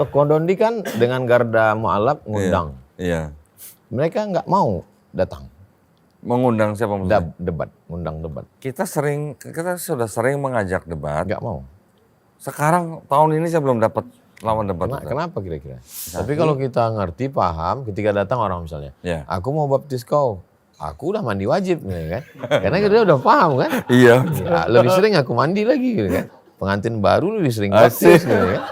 Kodondi kan dengan Garda Mu'alaf ngundang. Iya. Mereka nggak mau datang. Mengundang siapa maksudnya? Ngundang debat. Kita sudah sering mengajak debat. Nggak mau. Sekarang tahun ini saya belum dapat lawan debat. Kenapa kira-kira? Tapi kalau kita ngerti, paham, ketika datang orang misalnya, aku mau baptis kau, aku udah mandi wajib, gitu kan? Karena kita udah paham kan? Iya. Ya, lebih sering aku mandi lagi, gitu kan? Pengantin baru lebih sering baptis, gitu kan?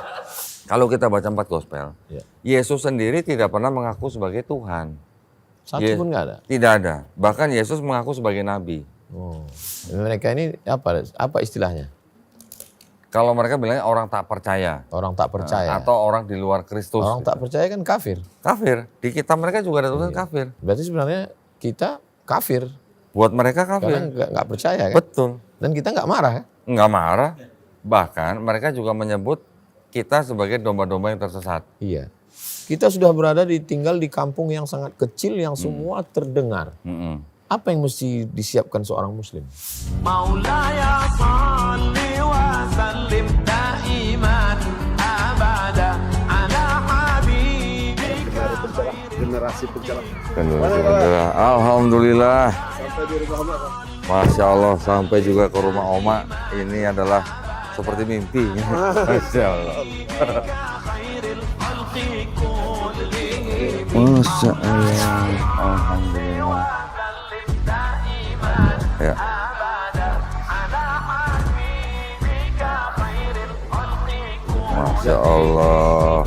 Kalau kita baca 4 gospel, Yesus sendiri tidak pernah mengaku sebagai Tuhan. Satu pun nggak ada? Tidak ada. Bahkan Yesus mengaku sebagai Nabi. Oh. Mereka ini apa istilahnya? Kalau mereka bilangnya orang tak percaya. Orang tak percaya. Atau orang di luar Kristus. Orang tak percaya kan kafir. Kafir. Di kitab mereka juga ada tulisan kafir. Berarti sebenarnya kita kafir. Buat mereka kafir. Karena nggak percaya kan? Betul. Dan kita nggak marah kan? Nggak marah. Bahkan mereka juga menyebut kita sebagai domba-domba yang tersesat. Iya. Kita sudah tinggal di kampung yang sangat kecil yang semua terdengar. Apa yang mesti disiapkan seorang muslim? Maulaya salli wa sallim daiman abada ala habibika. Generasi pencelah. Alhamdulillah. Sampai di rumah Oma. Masya Allah, sampai juga ke rumah Oma. Ini adalah seperti mimpi. Masya Allah. Masya Allah. Alhamdulillah. Ya. Masya Allah.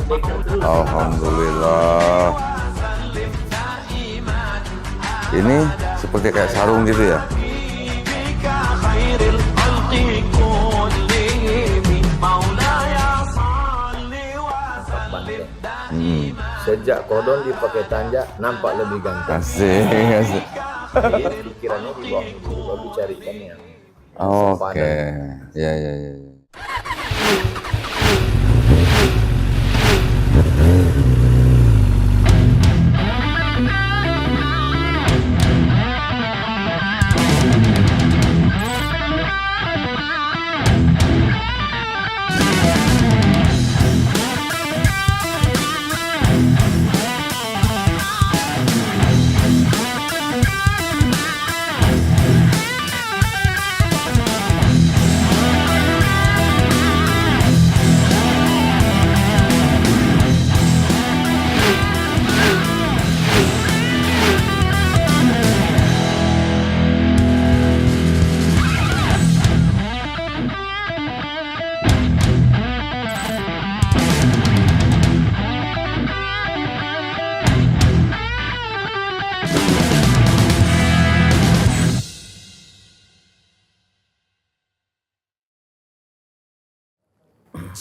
Alhamdulillah. Ini seperti kayak sarung gitu ya. Sejak kodon dipakai tanjak nampak lebih ganteng. Asik. Jadi pikirannya di bawah itu, lalu carikan yang Oke. Ya.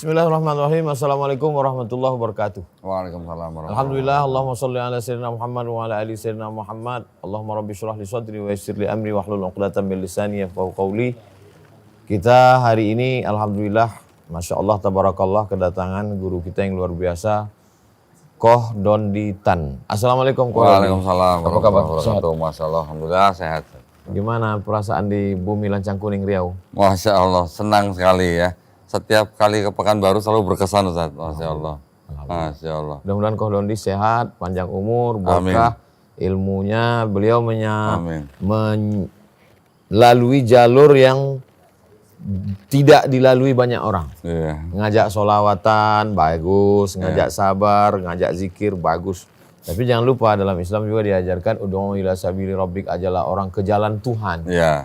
Bismillahirrahmanirrahim. Assalamualaikum warahmatullahi wabarakatuh. Waalaikumsalam warahmatullahi. Alhamdulillah, Allahumma sholli ala sayyidina Muhammad wa ala ali sayyidina Muhammad. Allahumma rabbi shrah li sadri wa yassir li amri wahlul 'uqdatam min lisani yafqahu qawli. Kita hari ini alhamdulillah, Masya Allah, tabarakallah, kedatangan guru kita yang luar biasa, Koh Dondi Tan. Assalamualaikum. Waalaikumsalam. Apa kabar? Sehat. Masya Allah, alhamdulillah sehat. Gimana perasaan di bumi Lancang Kuning Riau? Masya Allah, senang sekali ya. Setiap kali ke Pekanbaru selalu berkesan, Ustaz. Masya Allah. Masya Allah. Mudah-mudahan Koh Dondi sehat, panjang umur, berkah ilmunya. Beliau melalui jalur yang tidak dilalui banyak orang. Ngajak sholawatan, bagus. Ngajak sabar, ngajak zikir, bagus. Tapi jangan lupa dalam Islam juga diajarkan ud'u ila sabili rabbik, ajalah orang ke jalan Tuhan. Nah,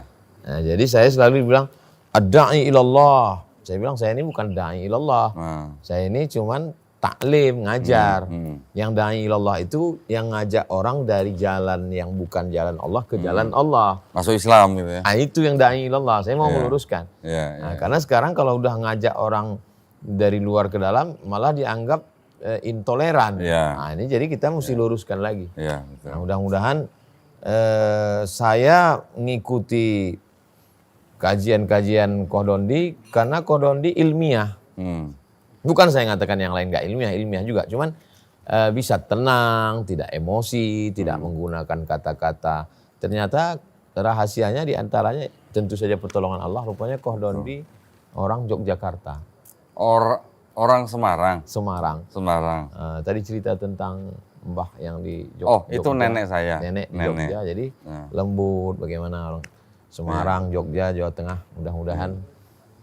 jadi saya selalu bilang ad-da'i ilallah. Saya bilang saya ini bukan da'i ilallah. Saya ini cuman taklim, ngajar. Yang da'i ilallah itu yang ngajak orang dari jalan yang bukan jalan Allah ke jalan Allah. Masuk Islam gitu ya. Nah, itu yang da'i ilallah. Saya mau meluruskan. Nah, karena sekarang kalau udah ngajak orang dari luar ke dalam malah dianggap intoleran. Nah, ini jadi kita mesti luruskan lagi. Nah, mudah-mudahan saya mengikuti kajian-kajian Koh Dondi karena Koh Dondi ilmiah. Bukan saya ngatakan yang lain nggak ilmiah, ilmiah juga. Cuman bisa tenang, tidak emosi, tidak menggunakan kata-kata. Ternyata rahasianya diantaranya tentu saja pertolongan Allah. Rupanya Koh Dondi orang Yogyakarta. Orang Semarang. Semarang. Semarang. Tadi cerita tentang Mbah yang di Oh, itu nenek saya. Nenek di Jogja. Jadi lembut bagaimana orang Semarang, Jogja, Jawa Tengah. Mudah-mudahan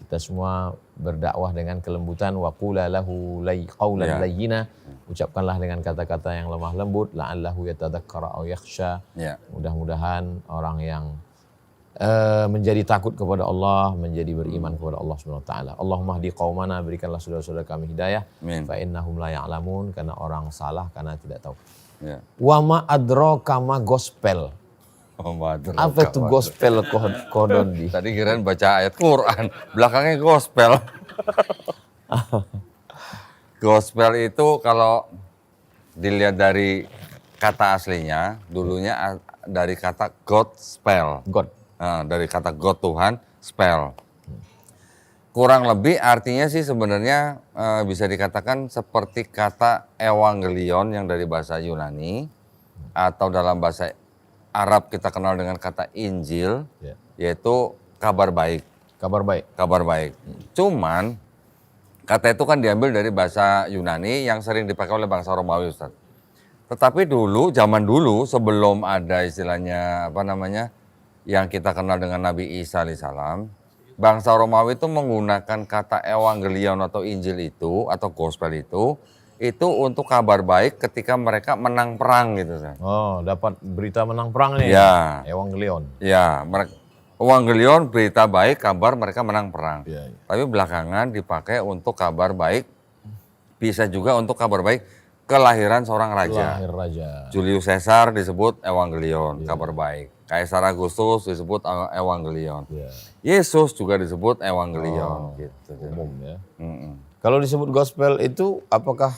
kita semua berdakwah dengan kelembutan. Wa qula lahu qawlan layyina. Ucapkanlah dengan kata-kata yang lemah lembut. La'allahu yatadzakkara aw yakhsha. Mudah-mudahan orang yang menjadi takut kepada Allah, menjadi beriman kepada Allah Subhanahu wa taala. Allahumma hdi qaumana, berikanlah saudara-saudara kami hidayah. Fa innahum la ya'lamun, karena orang salah karena tidak tahu. Wa ma adraka ma gospel. Apa itu gospel Kodondi? Tadi kirain baca ayat Quran, belakangnya gospel. Gospel itu kalau dilihat dari kata aslinya, dulunya dari kata God spell. God. Dari kata God Tuhan, spell. Kurang lebih artinya sih sebenarnya bisa dikatakan seperti kata evangelion yang dari bahasa Yunani, atau dalam bahasa Arab kita kenal dengan kata Injil, yaitu kabar baik. Kabar baik. Kabar baik. Cuman kata itu kan diambil dari bahasa Yunani yang sering dipakai oleh bangsa Romawi, Ustaz. Tetapi dulu, zaman dulu sebelum ada istilahnya yang kita kenal dengan Nabi Isa alaihissalam, bangsa Romawi itu menggunakan kata evangelion atau Injil itu atau gospel itu untuk kabar baik ketika mereka menang perang gitu. Oh, dapat berita menang perang nih. Ya. Evangelion. Ya, evangelion berita baik, kabar mereka menang perang. Ya. Tapi belakangan dipakai untuk kabar baik, bisa juga untuk kabar baik kelahiran seorang raja. Lahir raja. Julius Caesar disebut evangelion, kabar baik. Kaisar Agustus disebut evangelion. Yesus juga disebut evangelion. Gitu. Umum ya. Kalau disebut gospel itu apakah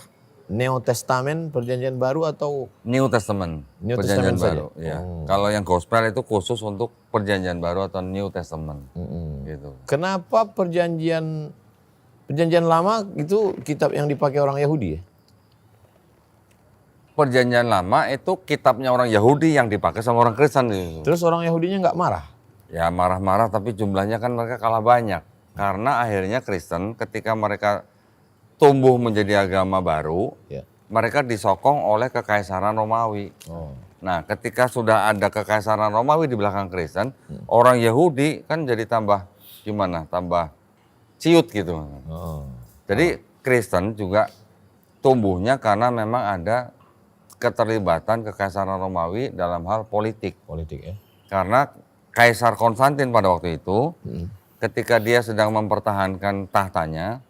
New Testament Perjanjian Baru atau New Testament? Perjanjian Baru. Ya. Kalau yang gospel itu khusus untuk Perjanjian Baru atau New Testament. Gitu. Kenapa Perjanjian Lama itu kitab yang dipakai orang Yahudi ya? Perjanjian Lama itu kitabnya orang Yahudi yang dipakai sama orang Kristen. Terus orang Yahudinya nggak marah? Ya marah-marah, tapi jumlahnya kan mereka kalah banyak. Karena akhirnya Kristen ketika mereka tumbuh menjadi agama baru, mereka disokong oleh kekaisaran Romawi. Nah ketika sudah ada kekaisaran Romawi di belakang Kristen, orang Yahudi kan jadi tambah ciut gitu. Jadi Kristen juga tumbuhnya karena memang ada keterlibatan kekaisaran Romawi dalam hal politik. Politik ya. Karena Kaisar Konstantin pada waktu itu, ketika dia sedang mempertahankan tahtanya,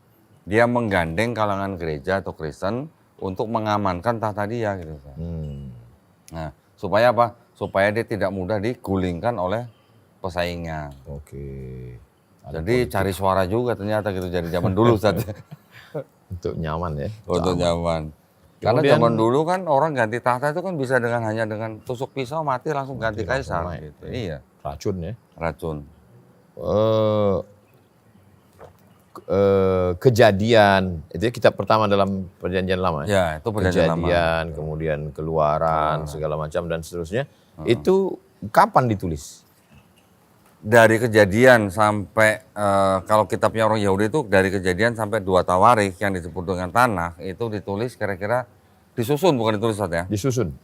dia menggandeng kalangan gereja atau Kristen untuk mengamankan tahta dia gitu. Nah, supaya apa? Supaya dia tidak mudah digulingkan oleh pesaingnya. Oke. Jadi cari suara juga ternyata gitu jadi zaman dulu saja. Untuk nyaman ya. Untuk nyaman. Karena zaman dulu kan orang ganti tahta itu kan bisa hanya dengan tusuk pisau mati langsung ganti kaisar. Gitu. Iya. Racun ya. Racun. Kejadian itu kitab pertama dalam Perjanjian Lama. Ya, itu Perjanjian Lama. Kejadian, kemudian Keluaran, segala macam dan seterusnya. Itu kapan ditulis? Dari Kejadian sampai kalau kitabnya orang Yahudi itu dari Kejadian sampai 2 Tawarikh yang disebut dengan Tanakh itu ditulis kira-kira disusun bukan ditulis ya.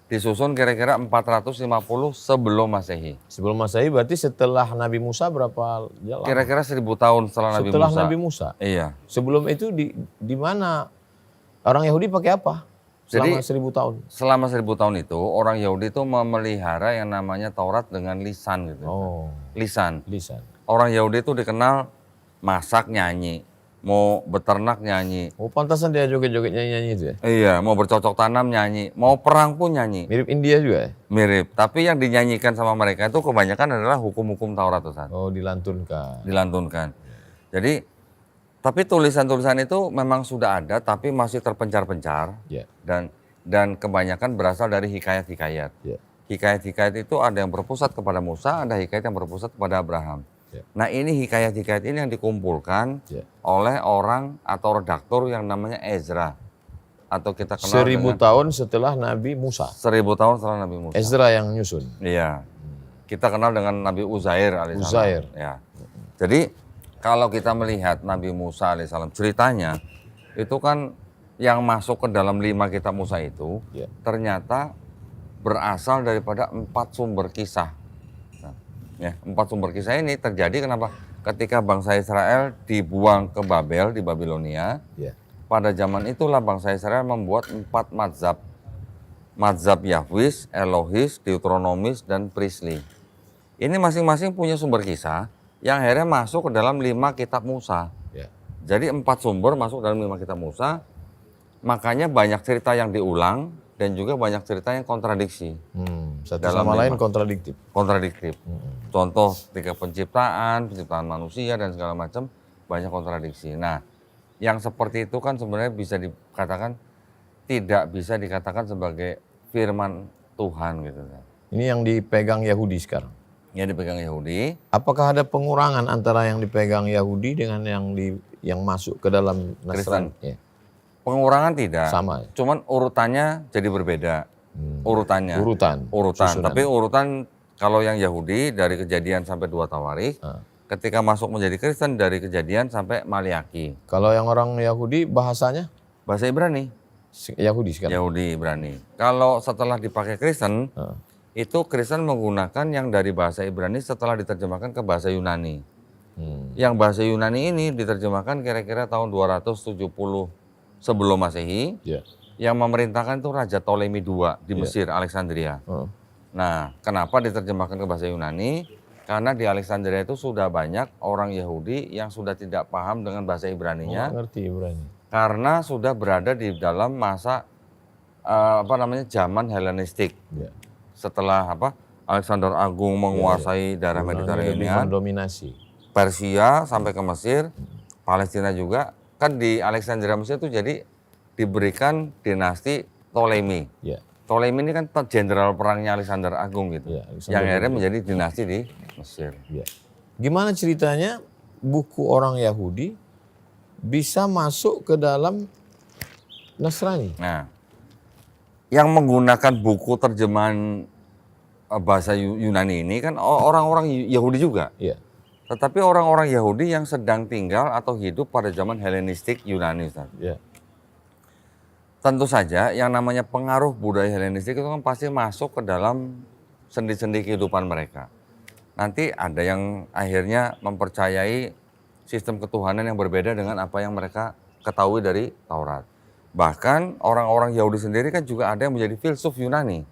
Disusun kira-kira 450 sebelum Masehi. Sebelum Masehi berarti setelah Nabi Musa berapa lama? Kira-kira 1000 tahun setelah Nabi Musa. Setelah Nabi Musa. Iya. Sebelum itu di mana orang Yahudi pakai apa? Selama 1000 tahun. Selama 1000 tahun itu orang Yahudi itu memelihara yang namanya Taurat dengan lisan gitu. Lisan. Orang Yahudi itu dikenal masak nyanyi, mau beternak nyanyi. Oh pantasan dia joget-joget nyanyi-nyanyi itu ya? Iya, mau bercocok tanam nyanyi, mau perang pun nyanyi. Mirip India juga ya? Mirip, tapi yang dinyanyikan sama mereka itu kebanyakan adalah hukum-hukum Taurat, Ustaz. Oh dilantunkan. Dilantunkan. Jadi, tapi tulisan-tulisan itu memang sudah ada, tapi masih terpencar-pencar. Dan kebanyakan berasal dari hikayat-hikayat. Hikayat-hikayat itu ada yang berpusat kepada Musa, ada hikayat yang berpusat kepada Abraham. Nah ini hikayat-hikayat ini yang dikumpulkan oleh orang atau redaktor yang namanya Ezra. Atau kita kenal 1000 tahun setelah Nabi Musa. 1000 tahun setelah Nabi Musa. Ezra yang nyusun. Iya. Kita kenal dengan Nabi Uzair alaihissalam. Uzair. Ya. Jadi kalau kita melihat Nabi Musa alaihissalam ceritanya itu kan yang masuk ke dalam 5 kitab Musa itu Ya. ternyata berasal daripada 4 sumber kisah. Nah, ya, 4 sumber kisah ini terjadi kenapa? Ketika bangsa Israel dibuang ke Babel di Babilonia, Ya. pada zaman itulah bangsa Israel membuat 4 mazhab. Mazhab Yahwis, Elohis, Deuteronomis, dan Priestly. Ini masing-masing punya sumber kisah yang akhirnya masuk ke dalam 5 kitab Musa. Ya. Jadi 4 sumber masuk dalam 5 kitab Musa, makanya banyak cerita yang diulang dan juga banyak cerita yang kontradiksi. Satu Dalam sama lain 5. kontradiktif. Kontradiktif. Contoh ketika penciptaan manusia dan segala macam banyak kontradiksi. Nah, yang seperti itu kan sebenarnya bisa dikatakan tidak bisa dikatakan sebagai firman Tuhan gitu. Ini yang dipegang Yahudi sekarang. Yang dipegang Yahudi. Apakah ada pengurangan antara yang dipegang Yahudi dengan yang masuk ke dalam Nasrani? Ya. Pengurangan tidak. Sama. Cuman urutannya jadi berbeda. Urutannya. Urutan. Susunan. Tapi urutan kalau yang Yahudi dari Kejadian sampai 2 Tawarikh. Ketika masuk menjadi Kristen dari Kejadian sampai Maliaki. Kalau yang orang Yahudi bahasanya? Bahasa Ibrani. Yahudi sekarang? Yahudi Ibrani. Kalau setelah dipakai Kristen, itu Kristen menggunakan yang dari bahasa Ibrani setelah diterjemahkan ke bahasa Yunani. Yang bahasa Yunani ini diterjemahkan kira-kira tahun 270 sebelum Masehi. Ya. Yang memerintahkan itu Raja Ptolemy II di Mesir, Alexandria. Nah, kenapa diterjemahkan ke bahasa Yunani? Karena di Alexandria itu sudah banyak orang Yahudi yang sudah tidak paham dengan bahasa Ibraninya. Nggak ngerti Ibrani. Karena sudah berada di dalam masa zaman Helenistik. Ya. Setelah Alexander Agung menguasai daerah Mediterania, mendominasi. Persia sampai ke Mesir, Palestina juga. Kan di Alexandria Mesir itu jadi diberikan dinasti Ptolemy. Ya. Ptolemy ini kan jenderal perangnya Alexander Agung gitu. Ya, yang akhirnya menjadi dinasti di Mesir. Ya. Gimana ceritanya buku orang Yahudi bisa masuk ke dalam Nasrani? Nah, yang menggunakan buku terjemahan bahasa Yunani ini kan orang-orang Yahudi juga. Ya. Tetapi orang-orang Yahudi yang sedang tinggal atau hidup pada zaman Helenistik Yunani. Ya. Tentu saja yang namanya pengaruh budaya Helenistik itu kan pasti masuk ke dalam sendi-sendi kehidupan mereka. Nanti ada yang akhirnya mempercayai sistem ketuhanan yang berbeda dengan apa yang mereka ketahui dari Taurat. Bahkan orang-orang Yahudi sendiri kan juga ada yang menjadi filsuf Yunani.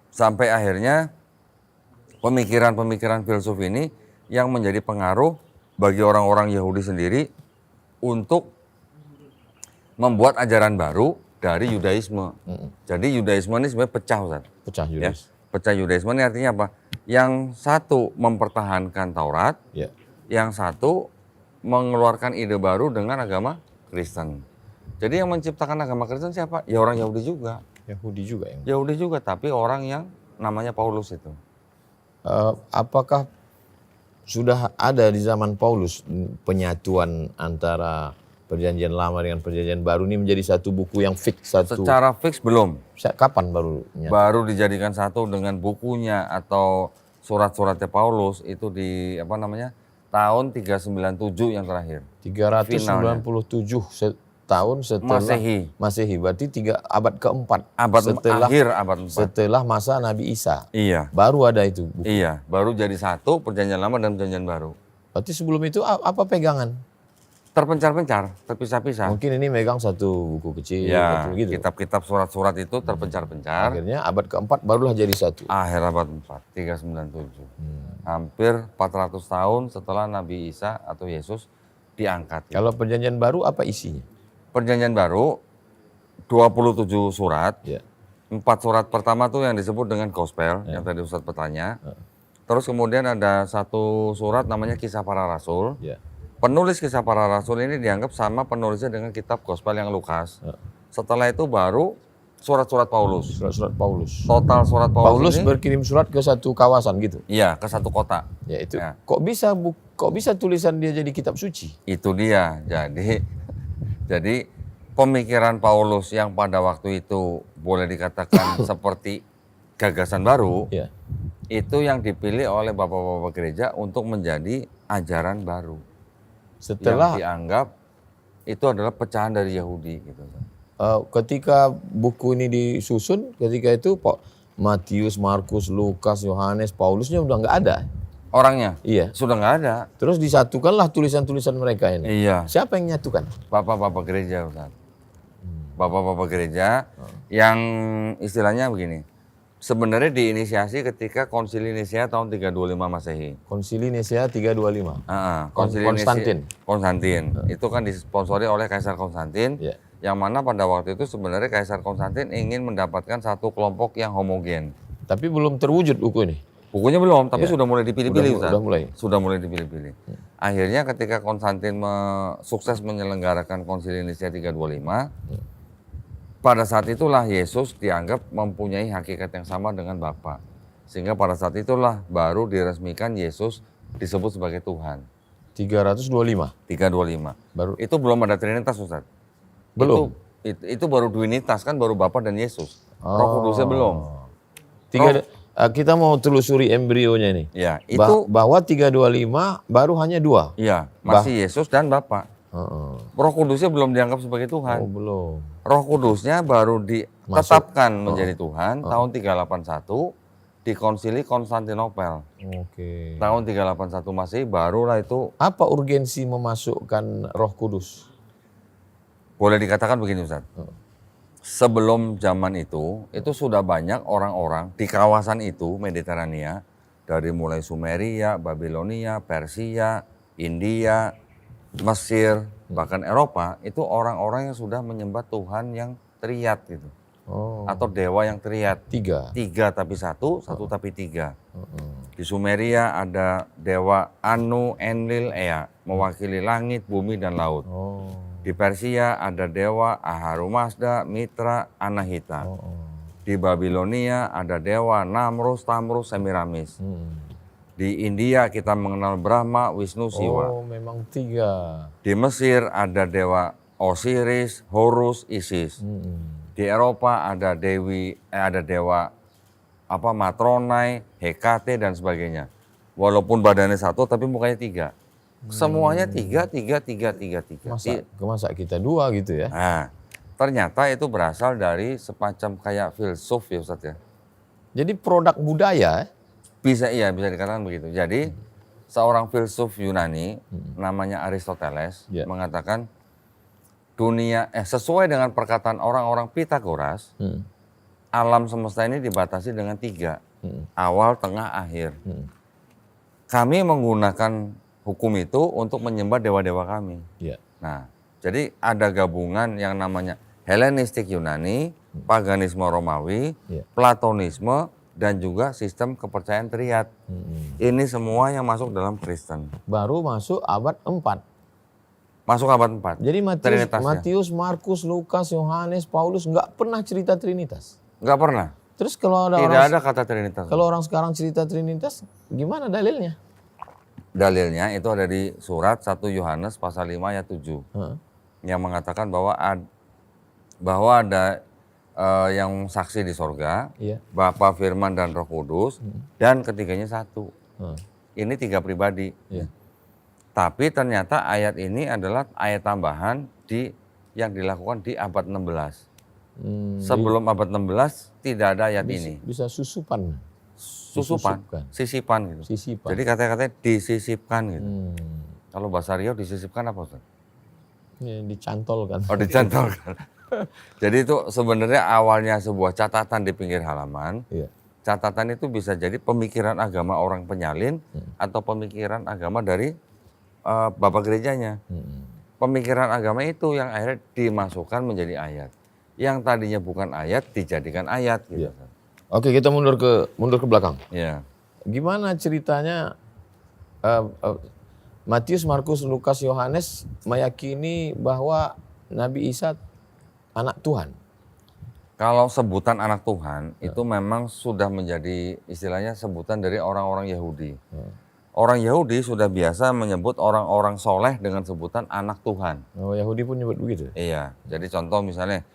Sampai akhirnya pemikiran-pemikiran filsuf ini yang menjadi pengaruh bagi orang-orang Yahudi sendiri untuk membuat ajaran baru dari Yudaisme. Jadi Yudaisme ini sebenarnya pecah, Ustaz. Pecah Ya, Yudaisme. pecah Yudaisme ini artinya apa? Yang satu mempertahankan Taurat, Ya. yang satu mengeluarkan ide baru dengan agama Kristen. Jadi yang menciptakan agama Kristen siapa? Ya orang Yahudi juga. Yahudi juga yang. Yahudi juga, tapi orang yang namanya Paulus itu. Apakah sudah ada di zaman Paulus penyatuan antara Perjanjian Lama dengan Perjanjian Baru ini menjadi satu buku yang fix satu? Secara fix belum. Kapan baru? Baru dijadikan satu dengan bukunya atau surat-suratnya Paulus itu di tahun 397 yang terakhir. 397 tahun setelah Masehi. Berarti abad keempat. Akhir abad 4. Setelah masa Nabi Isa. Iya. Baru ada itu buku. Iya, baru jadi satu Perjanjian Lama dan Perjanjian Baru. Berarti sebelum itu apa pegangan? Terpencar-pencar, terpisah-pisah. Mungkin ini megang satu buku kecil Ya, gitu. kitab-kitab surat-surat itu terpencar-pencar. Akhirnya abad keempat barulah jadi satu. Akhir abad 4, 397. Hampir 400 tahun setelah Nabi Isa atau Yesus diangkat. Kalau Perjanjian Baru apa isinya? Perjanjian Baru 27 surat. Ya. 4 surat pertama tuh yang disebut dengan gospel, yang tadi Ustadz bertanya. Terus kemudian ada satu surat namanya Kisah Para Rasul. Ya. Penulis Kisah Para Rasul ini dianggap sama penulisnya dengan kitab gospel yang Lukas. Setelah itu baru surat-surat Paulus. Surat-surat Paulus. Total surat Paulus ini, berkirim surat ke satu kawasan gitu. Iya, ke satu kota. Ya itu. Ya. Kok bisa tulisan dia jadi kitab suci? Itu dia. Jadi pemikiran Paulus yang pada waktu itu boleh dikatakan seperti gagasan baru, Ya. itu yang dipilih oleh bapak-bapak gereja untuk menjadi ajaran baru. Setelah yang dianggap itu adalah pecahan dari Yahudi gitu. Ketika buku ini disusun, ketika itu Matius, Markus, Lukas, Yohanes, Paulusnya udah nggak ada. Orangnya? Iya. Sudah nggak ada. Terus disatukanlah tulisan-tulisan mereka ini. Iya. Siapa yang nyatukan? Bapak-bapak gereja, Ustaz. Bapak-bapak gereja yang istilahnya begini. Sebenarnya diinisiasi ketika Konsili Nicea tahun 325 Masehi. Konsili Nicea 325. Konsili Konstantin. Konstantin. Itu kan disponsori oleh Kaisar Konstantin. Iya. Yang mana pada waktu itu sebenarnya Kaisar Konstantin ingin mendapatkan satu kelompok yang homogen. Tapi belum terwujud buku ini. Bukunya belum, tapi sudah mulai dipilih-pilih. Sudah mulai Dipilih-pilih. Akhirnya ketika Konstantin sukses menyelenggarakan Konsili Nicea 325, pada saat itulah Yesus dianggap mempunyai hakikat yang sama dengan Bapa. Sehingga pada saat itulah baru diresmikan Yesus disebut sebagai Tuhan. 325. 325. Baru. Itu belum ada Trinitas, Ustaz. Belum. Itu baru Duinitas kan, baru Bapa dan Yesus. Roh Kudusnya belum. Kita mau telusuri embrionya ini. Ya, itu bahwa 325 baru hanya 2. Iya, masih Yesus dan Bapa. Roh Kudusnya belum dianggap sebagai Tuhan. Oh, belum. Roh Kudusnya baru ditetapkan menjadi Tuhan tahun 381 di Konsili Konstantinopel. Oke. Tahun 381 Masehi barulah itu. Apa urgensi memasukkan Roh Kudus? Boleh dikatakan begini, Ustaz. Sebelum zaman itu sudah banyak orang-orang di kawasan itu, Mediterania, dari mulai Sumeria, Babilonia, Persia, India, Mesir, bahkan Eropa, itu orang-orang yang sudah menyembah Tuhan yang triad gitu. Atau dewa yang triad. 3 tapi satu tapi 3. Di Sumeria ada dewa Anu, Enlil, Ea, mewakili langit, bumi, dan laut. Di Persia ada dewa Aharumazda, Mitra, Anahita. Di Babilonia ada dewa Namrus, Tamrus, Semiramis. Di India kita mengenal Brahma, Wisnu, Siwa. Oh, memang 3. Di Mesir ada dewa Osiris, Horus, Isis. Di Eropa ada dewa Matronai, Hekate, dan sebagainya. Walaupun badannya satu tapi mukanya 3. Semuanya 3. Masa kita 2 gitu ya? Nah, ternyata itu berasal dari semacam kayak filsuf ya Ustaz ya. Jadi produk budaya. Bisa dikatakan begitu. Jadi seorang filsuf Yunani namanya Aristoteles mengatakan dunia sesuai dengan perkataan orang-orang Pitagoras, alam semesta ini dibatasi dengan 3, awal, tengah, akhir. Kami menggunakan hukum itu untuk menyembah dewa-dewa kami. Nah, jadi ada gabungan yang namanya Helenistik Yunani, paganisme Romawi, Platonisme, dan juga sistem kepercayaan triad. Ini semua yang masuk dalam Kristen. Baru masuk abad 4. Masuk abad 4. Jadi Matius, Markus, Lukas, Yohanes, Paulus nggak pernah cerita Trinitas. Nggak pernah. Terus kalau tidak ada kata Trinitas. Kalau orang sekarang cerita Trinitas, gimana dalilnya? Dalilnya itu ada di surat 1 Yohanes pasal 5 ayat 7. Yang mengatakan bahwa ada yang saksi di sorga, Bapa, Firman, dan Roh Kudus, dan ketiganya satu. Ini 3 pribadi. Tapi ternyata ayat ini adalah ayat tambahan yang dilakukan di abad 16. Sebelum abad 16 tidak ada ayat ini. Bisa susupan. Sisipan gitu. Jadi kata-katanya disisipkan gitu. Kalau bahasa Riau disisipkan apa Ustaz? Ya, dicantolkan. Oh, dicantolkan. Jadi itu sebenarnya awalnya sebuah catatan di pinggir halaman. Catatan itu bisa jadi pemikiran agama orang penyalin atau pemikiran agama dari bapak gerejanya. Pemikiran agama itu yang akhirnya dimasukkan menjadi ayat. Yang tadinya bukan ayat dijadikan ayat gitu. Oke, kita mundur ke belakang. Gimana ceritanya Matius, Markus, Lukas, Yohanes meyakini bahwa Nabi Isa anak Tuhan? Kalau sebutan anak Tuhan itu memang sudah menjadi istilahnya sebutan dari orang-orang Yahudi. Orang Yahudi sudah biasa menyebut orang-orang soleh dengan sebutan anak Tuhan. Oh, Yahudi pun nyebut begitu? Iya, jadi contoh misalnya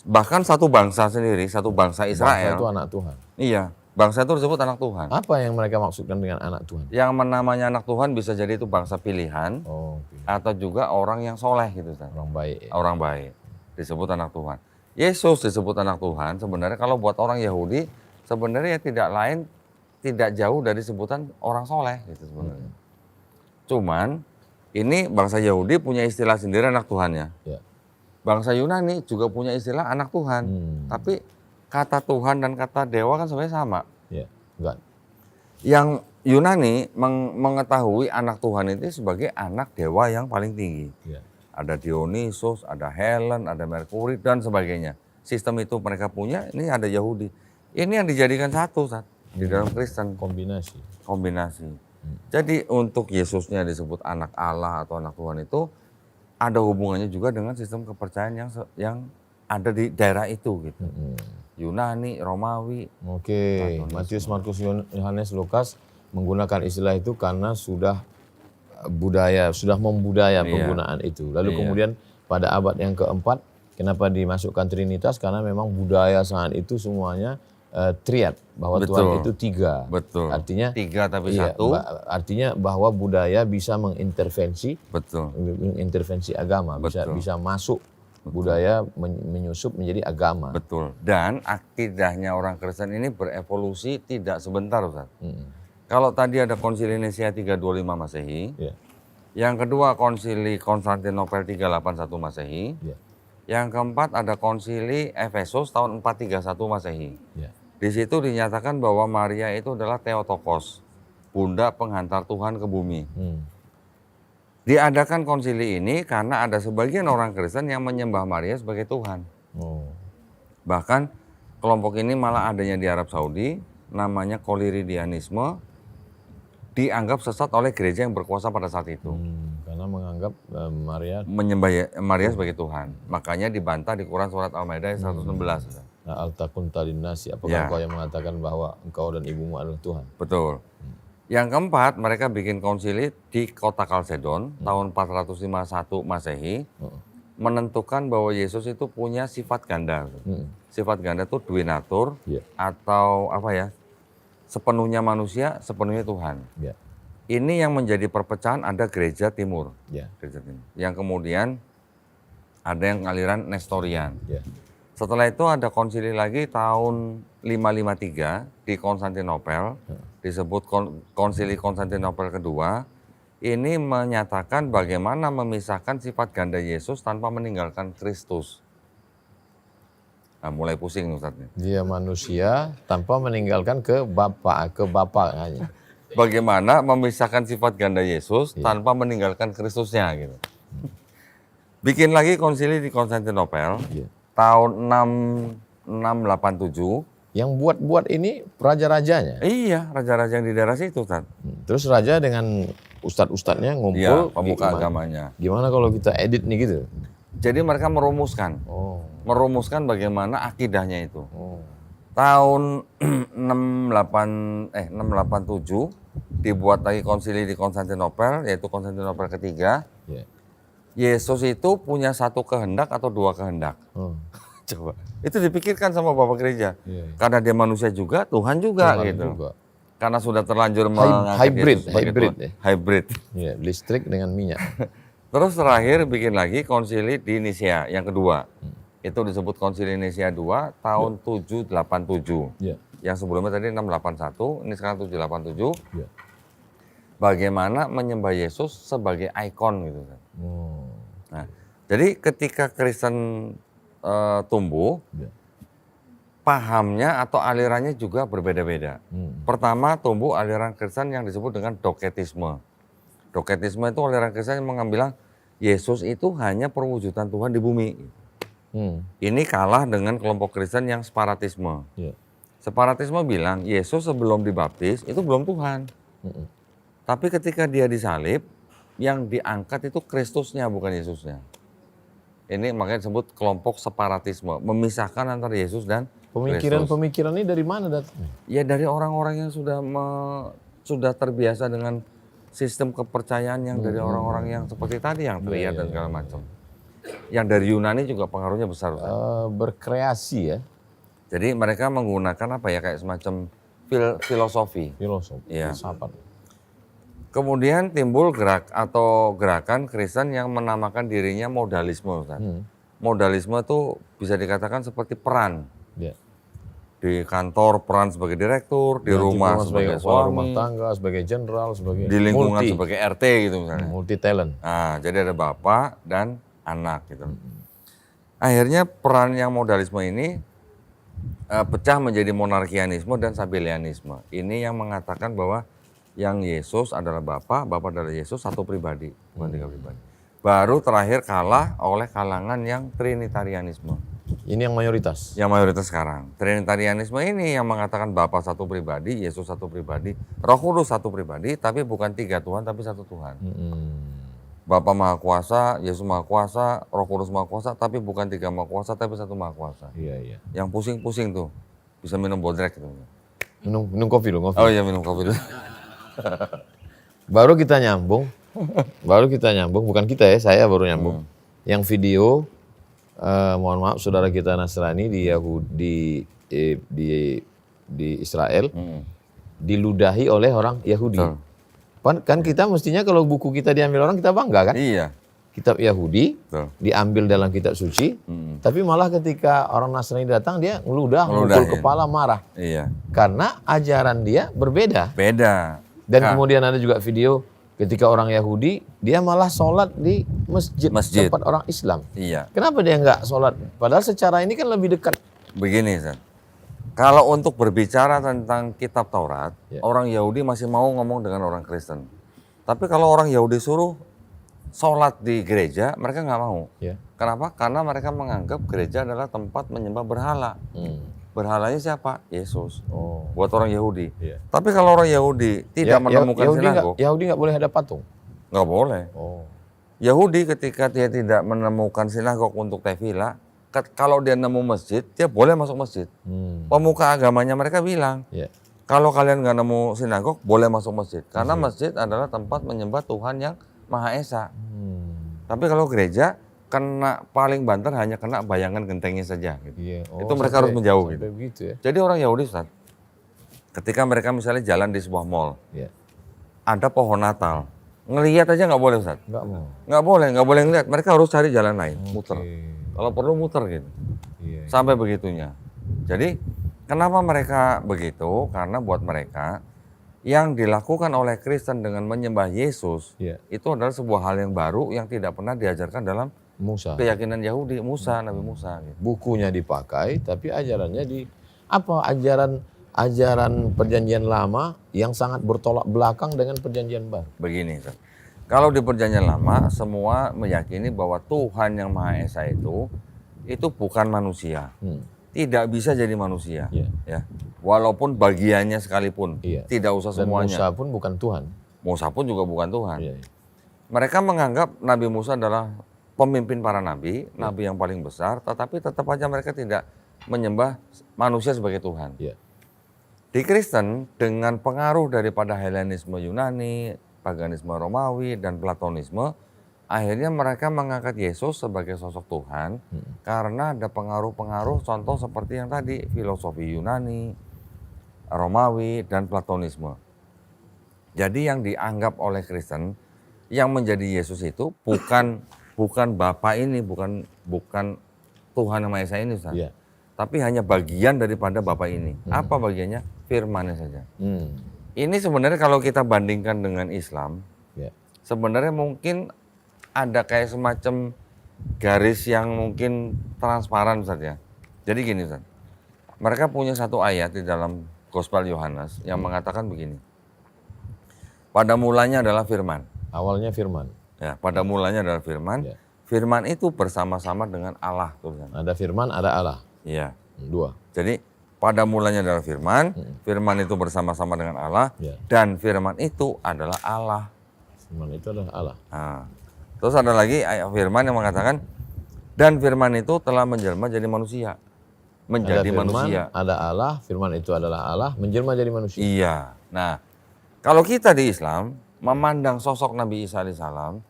bahkan satu bangsa sendiri, satu bangsa Israel. Bangsa itu anak Tuhan. Iya, Bangsa itu disebut anak Tuhan. Apa yang mereka maksudkan dengan anak Tuhan? Yang namanya anak Tuhan bisa jadi itu bangsa pilihan Oh, oke. atau juga orang yang soleh gitu, Ustaz. Orang baik. Ya. Orang baik disebut anak Tuhan. Yesus disebut anak Tuhan sebenarnya kalau buat orang Yahudi sebenarnya tidak lain tidak jauh dari sebutan orang soleh gitu sebenarnya. Cuman ini bangsa Yahudi punya istilah sendiri anak Tuhannya. Ya. Bangsa Yunani juga punya istilah anak Tuhan. Tapi kata Tuhan dan kata dewa kan sebenarnya sama. Ya, enggak. Yang Yunani mengetahui anak Tuhan itu sebagai anak dewa yang paling tinggi. Ya. Ada Dionysus, ada Helen, ada Merkuri dan sebagainya. Sistem itu mereka punya, ini ada Yahudi. Ini yang dijadikan satu Sat, di dalam Kristen. Kombinasi. Jadi untuk Yesusnya disebut anak Allah atau anak Tuhan itu ada hubungannya juga dengan sistem kepercayaan yang ada di daerah itu gitu. Yunani, Romawi. Oke, Matius, Markus, Yohanes, Lukas menggunakan istilah itu karena sudah membudaya penggunaan itu. Lalu kemudian pada abad yang keempat, kenapa dimasukkan Trinitas? Karena memang budaya saat itu semuanya triad, bahwa Tuhan itu tiga. Betul. Artinya tiga tapi satu. Artinya bahwa budaya bisa mengintervensi, Betul. mengintervensi agama, bisa masuk. Budaya menyusup menjadi agama. Betul. Dan akidahnya orang Kristen ini berevolusi tidak sebentar, Ustaz. Kalau tadi ada konsili Nicea 325 Masehi, yang kedua konsili Konstantinopel 381 Masehi, yang keempat ada konsili Efesus tahun 431 Masehi. Di situ dinyatakan bahwa Maria itu adalah Theotokos, bunda penghantar Tuhan ke bumi. Diadakan konsili ini karena ada sebagian orang Kristen yang menyembah Maria sebagai Tuhan. Bahkan kelompok ini malah adanya di Arab Saudi, namanya Koliridianisme, dianggap sesat oleh gereja yang berkuasa pada saat itu. Karena menganggap Maria menyembah Maria sebagai Tuhan. Makanya dibantah di Quran surat Al-Maidah 116. Al-Takunta linnasi, apakah engkau yang mengatakan bahwa engkau dan ibumu adalah Tuhan? Betul. Yang keempat, mereka bikin konsili di kota Kalsedon tahun 451 Masehi, menentukan bahwa Yesus itu punya sifat ganda. Sifat ganda itu duinatur atau apa ya? Sepenuhnya manusia, sepenuhnya Tuhan. Ini yang menjadi perpecahan ada gereja timur. Gereja timur. Yang kemudian ada yang aliran Nestorian. Setelah itu ada konsili lagi tahun 553 di Konstantinopel, disebut konsili Konstantinopel kedua. Ini menyatakan bagaimana memisahkan sifat ganda Yesus tanpa meninggalkan Kristus. Nah, mulai pusing Ustadz. Dia manusia tanpa meninggalkan ke Bapa hanya. Bagaimana memisahkan sifat ganda Yesus tanpa meninggalkan Kristusnya gitu. Bikin lagi konsili di Konstantinopel tahun 687. Yang buat ini raja-rajanya? Iya, raja-raja yang di daerah situ, Ustaz. Terus raja dengan ustadz-ustadznya ngumpul. Pemuka agamanya. Gimana kalau kita edit nih gitu? Jadi mereka merumuskan. Merumuskan bagaimana akidahnya itu. Tahun 687 dibuat lagi konsili di Konstantinopel, yaitu Konstantinopel ketiga. Yesus itu punya satu kehendak atau dua kehendak. Coba. Itu dipikirkan sama Bapak Gereja. Karena dia manusia juga, Tuhan juga gitu. Karena sudah terlanjur hybrid. Hybrid. Listrik dengan minyak. Terus terakhir bikin lagi konsili di Nicea yang kedua. Itu disebut konsili Nicea 2 tahun 787. Yang sebelumnya tadi 681, ini sekarang 787. Bagaimana menyembah Yesus sebagai ikon gitu. Nah, jadi ketika Kristen tumbuh, pahamnya atau alirannya juga berbeda-beda. Pertama tumbuh aliran Kristen yang disebut dengan doketisme. Doketisme itu aliran Kristen yang mengambil Yesus itu hanya perwujudan Tuhan di bumi. Ini kalah dengan kelompok Kristen yang separatisme. Separatisme bilang Yesus sebelum dibaptis itu belum Tuhan. Tapi ketika dia disalib, yang diangkat itu Kristusnya bukan Yesusnya. Ini makanya disebut kelompok separatisme, memisahkan antara Yesus dan Pemikiran ini dari mana datangnya? Ya dari orang-orang yang sudah terbiasa dengan sistem kepercayaan yang dari orang-orang yang seperti tadi yang triad dan segala macam. Yang dari Yunani juga pengaruhnya besar. Berkreasi ya. Jadi mereka menggunakan apa ya kayak semacam filosofi. Filosofi, Iya. filsafat. Kemudian timbul gerakan Kristen yang menamakan dirinya modalisme, Ustaz. Modalisme itu bisa dikatakan seperti peran. Ya. Di kantor peran sebagai direktur, di rumah sebagai kepala suami, rumah tangga, sebagai jenderal, sebagai di lingkungan sebagai RT gitu misalnya. multi talent. Nah, jadi ada bapak dan anak gitu. Akhirnya peran yang modalisme ini pecah menjadi monarkianisme dan sabellianisme. Ini yang mengatakan bahwa yang Yesus adalah Bapa adalah Yesus satu pribadi, bukan tiga pribadi. Baru terakhir kalah oleh kalangan yang Trinitarianisme. Ini yang mayoritas. Yang mayoritas sekarang. Trinitarianisme ini yang mengatakan Bapa satu pribadi, Yesus satu pribadi, Roh Kudus satu pribadi, tapi bukan tiga Tuhan, tapi satu Tuhan. Bapa Maha Kuasa, Yesus Maha Kuasa, Roh Kudus Maha Kuasa, tapi bukan tiga Maha Kuasa, tapi satu Maha Kuasa. Iya. Yang pusing-pusing tuh, bisa minum bodrek gitu. Minum kopi loh, Oh iya, minum kopi dulu. Baru kita nyambung, bukan kita ya, saya baru nyambung. Yang video, mohon maaf, saudara kita Nasrani di Yahudi, di Israel, diludahi oleh orang Yahudi. Kan kita mestinya kalau buku kita diambil orang kita bangga kan? Iya. Kitab Yahudi diambil dalam kitab suci, tapi malah ketika orang Nasrani datang dia mukul kepala, marah. Iya. Karena ajaran dia berbeda. Beda. Dan kemudian ada juga video ketika orang Yahudi, dia malah sholat di masjid. Tempat orang Islam. Iya. Kenapa dia nggak sholat? Padahal secara ini kan lebih dekat. Begini, Zat. Kalau untuk berbicara tentang kitab Taurat, orang Yahudi masih mau ngomong dengan orang Kristen. Tapi kalau orang Yahudi suruh sholat di gereja, mereka nggak mau. Kenapa? Karena mereka menganggap gereja adalah tempat menyembah berhala. Berhalanya siapa? Yesus. Buat orang Yahudi. Tapi kalau orang Yahudi tidak menemukan sinagog. Yahudi nggak boleh ada patung? Nggak boleh. Yahudi ketika dia tidak menemukan sinagog untuk tefillah, kalau dia nemu masjid, dia boleh masuk masjid. Pemuka agamanya mereka bilang, kalau kalian nggak nemu sinagog, boleh masuk masjid. Karena masjid adalah tempat menyembah Tuhan yang Maha Esa. Tapi kalau gereja, paling banter hanya kena bayangan gentengnya saja. Gitu. Itu mereka harus menjauh. Gitu. Begitu ya? Jadi orang Yahudi, Ustaz, ketika mereka misalnya jalan di sebuah mall, ada pohon Natal, ngelihat aja nggak boleh, Ustaz. Nggak boleh ngelihat. Mereka harus cari jalan lain, muter. Kalau perlu muter gitu. Sampai begitunya. Jadi kenapa mereka begitu? Karena buat mereka yang dilakukan oleh Kristen dengan menyembah Yesus itu adalah sebuah hal yang baru yang tidak pernah diajarkan dalam keyakinan Yahudi, Nabi Musa. Gitu. Bukunya dipakai, tapi ajarannya ajaran perjanjian lama yang sangat bertolak belakang dengan perjanjian baru. Begini, kalau di perjanjian lama semua meyakini bahwa Tuhan yang Maha Esa itu bukan manusia. Tidak bisa jadi manusia. Ya. Walaupun bagiannya sekalipun, tidak usah semuanya. Dan Musa pun bukan Tuhan. Musa pun juga bukan Tuhan. Mereka menganggap Nabi Musa adalah pemimpin para nabi, nabi yang paling besar, tetapi tetap aja mereka tidak menyembah manusia sebagai Tuhan. Di Kristen, dengan pengaruh daripada Helenisme Yunani, paganisme Romawi, dan Platonisme, akhirnya mereka mengangkat Yesus sebagai sosok Tuhan karena ada pengaruh-pengaruh contoh seperti yang tadi, filosofi Yunani, Romawi, dan Platonisme. Jadi yang dianggap oleh Kristen, yang menjadi Yesus itu bukan Bapa ini, bukan Tuhan yang Maha Esa ini, Ustaz. Tapi hanya bagian daripada Bapa ini. Apa bagiannya? Firman-Nya saja. Ini sebenarnya kalau kita bandingkan dengan Islam, sebenarnya mungkin ada kayak semacam garis yang mungkin transparan, Ustaz ya. Jadi gini, Ustaz. Mereka punya satu ayat di dalam Gospel Yohanes yang mengatakan begini. Pada mulanya adalah firman. Awalnya firman. Ya, pada mulanya adalah firman. Firman itu bersama-sama dengan Allah. Ada firman, ada Allah. Iya. Dua. Jadi pada mulanya adalah firman. Firman itu bersama-sama dengan Allah. Dan firman itu adalah Allah. Firman itu adalah Allah. Nah, terus ada lagi ayat firman yang mengatakan, dan firman itu telah menjelma jadi manusia. Menjadi ada firman, manusia. Ada Allah, firman itu adalah Allah, menjelma jadi manusia. Iya. Nah, kalau kita di Islam memandang sosok Nabi Isa alaihissalam,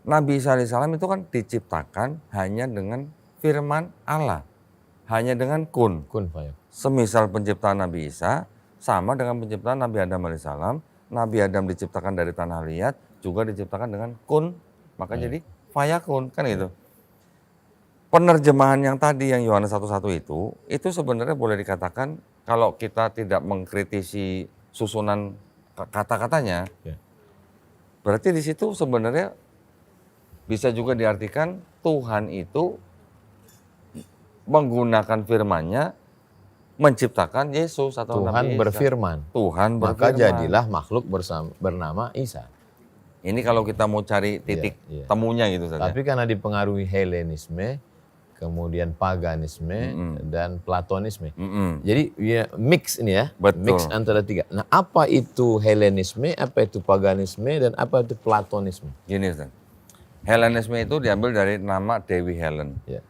Nabi Isa alaihissalam itu kan diciptakan hanya dengan firman Allah. Hanya dengan kun. Kun fayakun. Semisal penciptaan Nabi Isa, sama dengan penciptaan Nabi Adam alaihissalam. Nabi Adam diciptakan dari tanah liat, juga diciptakan dengan kun, maka jadi fayakun, kan gitu. Penerjemahan yang tadi yang Yohanes 1:1 itu sebenarnya boleh dikatakan kalau kita tidak mengkritisi susunan kata-katanya, berarti di situ sebenarnya bisa juga diartikan Tuhan itu menggunakan firman-Nya menciptakan Yesus atau Tuhan Nabi Isa. berfirman. Tuhan berfirman. Maka jadilah makhluk bernama Isa. Ini kalau kita mau cari titik temunya gitu saja. Tapi karena dipengaruhi Helenisme, kemudian paganisme dan Platonisme. Jadi ya mix ini ya, Betul. mix antara tiga. Nah, apa itu Helenisme, apa itu paganisme, dan apa itu Platonisme? Gini Ustaz, Helenisme itu diambil dari nama Dewi Helen. Ya.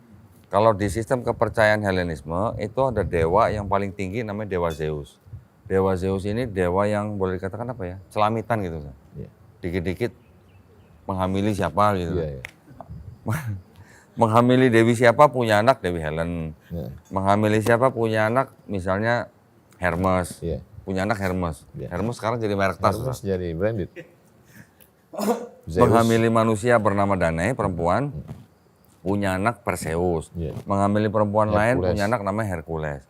Kalau di sistem kepercayaan Helenisme itu ada dewa yang paling tinggi namanya Dewa Zeus. Dewa Zeus ini dewa yang boleh dikatakan apa ya, celamitan gitu Ustaz. Ya. Dikit-dikit menghamili siapa gitu. Ya, ya. Menghamili Dewi siapa punya anak Dewi Helen. Ya. Menghamili siapa punya anak misalnya Hermes. Ya. Punya anak Hermes. Ya. Hermes sekarang jadi merek tas. Terus jadi branded. Zeus. Menghamili manusia bernama Danae perempuan. Punya anak Perseus. Ya. Menghamili perempuan lain Hercules. punya anak namanya Hercules.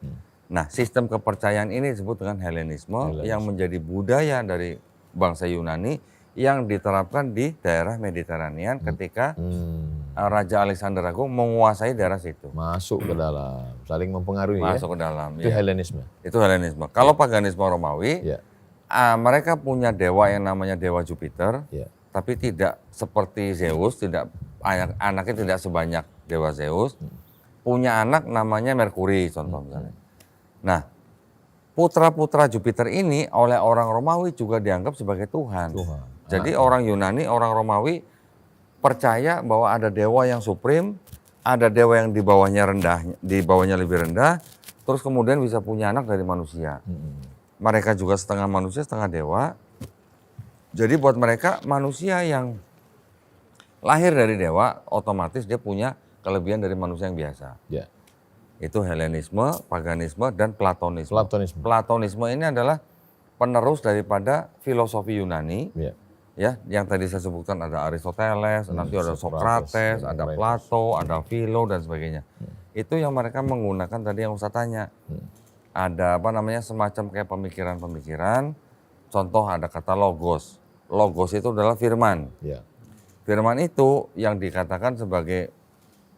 Nah, sistem kepercayaan ini disebut dengan Helenisme yang menjadi budaya dari bangsa Yunani yang diterapkan di daerah Mediterania ketika Raja Alexander Agung menguasai daerah situ. Masuk ke dalam, saling mempengaruhi Masuk ya. ke dalam. Itu Ya. Helenisme. Itu Helenisme. Kalau paganisme Romawi, Ya. mereka punya dewa yang namanya Dewa Jupiter, Ya. tapi tidak seperti Zeus, tidak anaknya tidak sebanyak Dewa Zeus. Punya anak namanya Merkuri, contoh misalnya. Nah, putra-putra Jupiter ini oleh orang Romawi juga dianggap sebagai Tuhan. Jadi orang Yunani, orang Romawi percaya bahwa ada dewa yang supreme, ada dewa yang di bawahnya rendah, di bawahnya lebih rendah, terus kemudian bisa punya anak dari manusia. Mereka juga setengah manusia, setengah dewa. Jadi buat mereka manusia yang lahir dari dewa, otomatis dia punya kelebihan dari manusia yang biasa. Ya. Itu Helenisme, paganisme, dan Platonisme. Platonisme. Platonisme ini adalah penerus daripada filosofi Yunani. Ya. Ya, yang tadi saya sebutkan ada Aristoteles, nanti ada Socrates, ada Plato, ada Philo dan sebagainya. Itu yang mereka menggunakan tadi yang Ustaz tanya. Ada apa namanya semacam kayak pemikiran-pemikiran. Contoh ada kata logos. Logos itu adalah firman. Ya. Firman itu yang dikatakan sebagai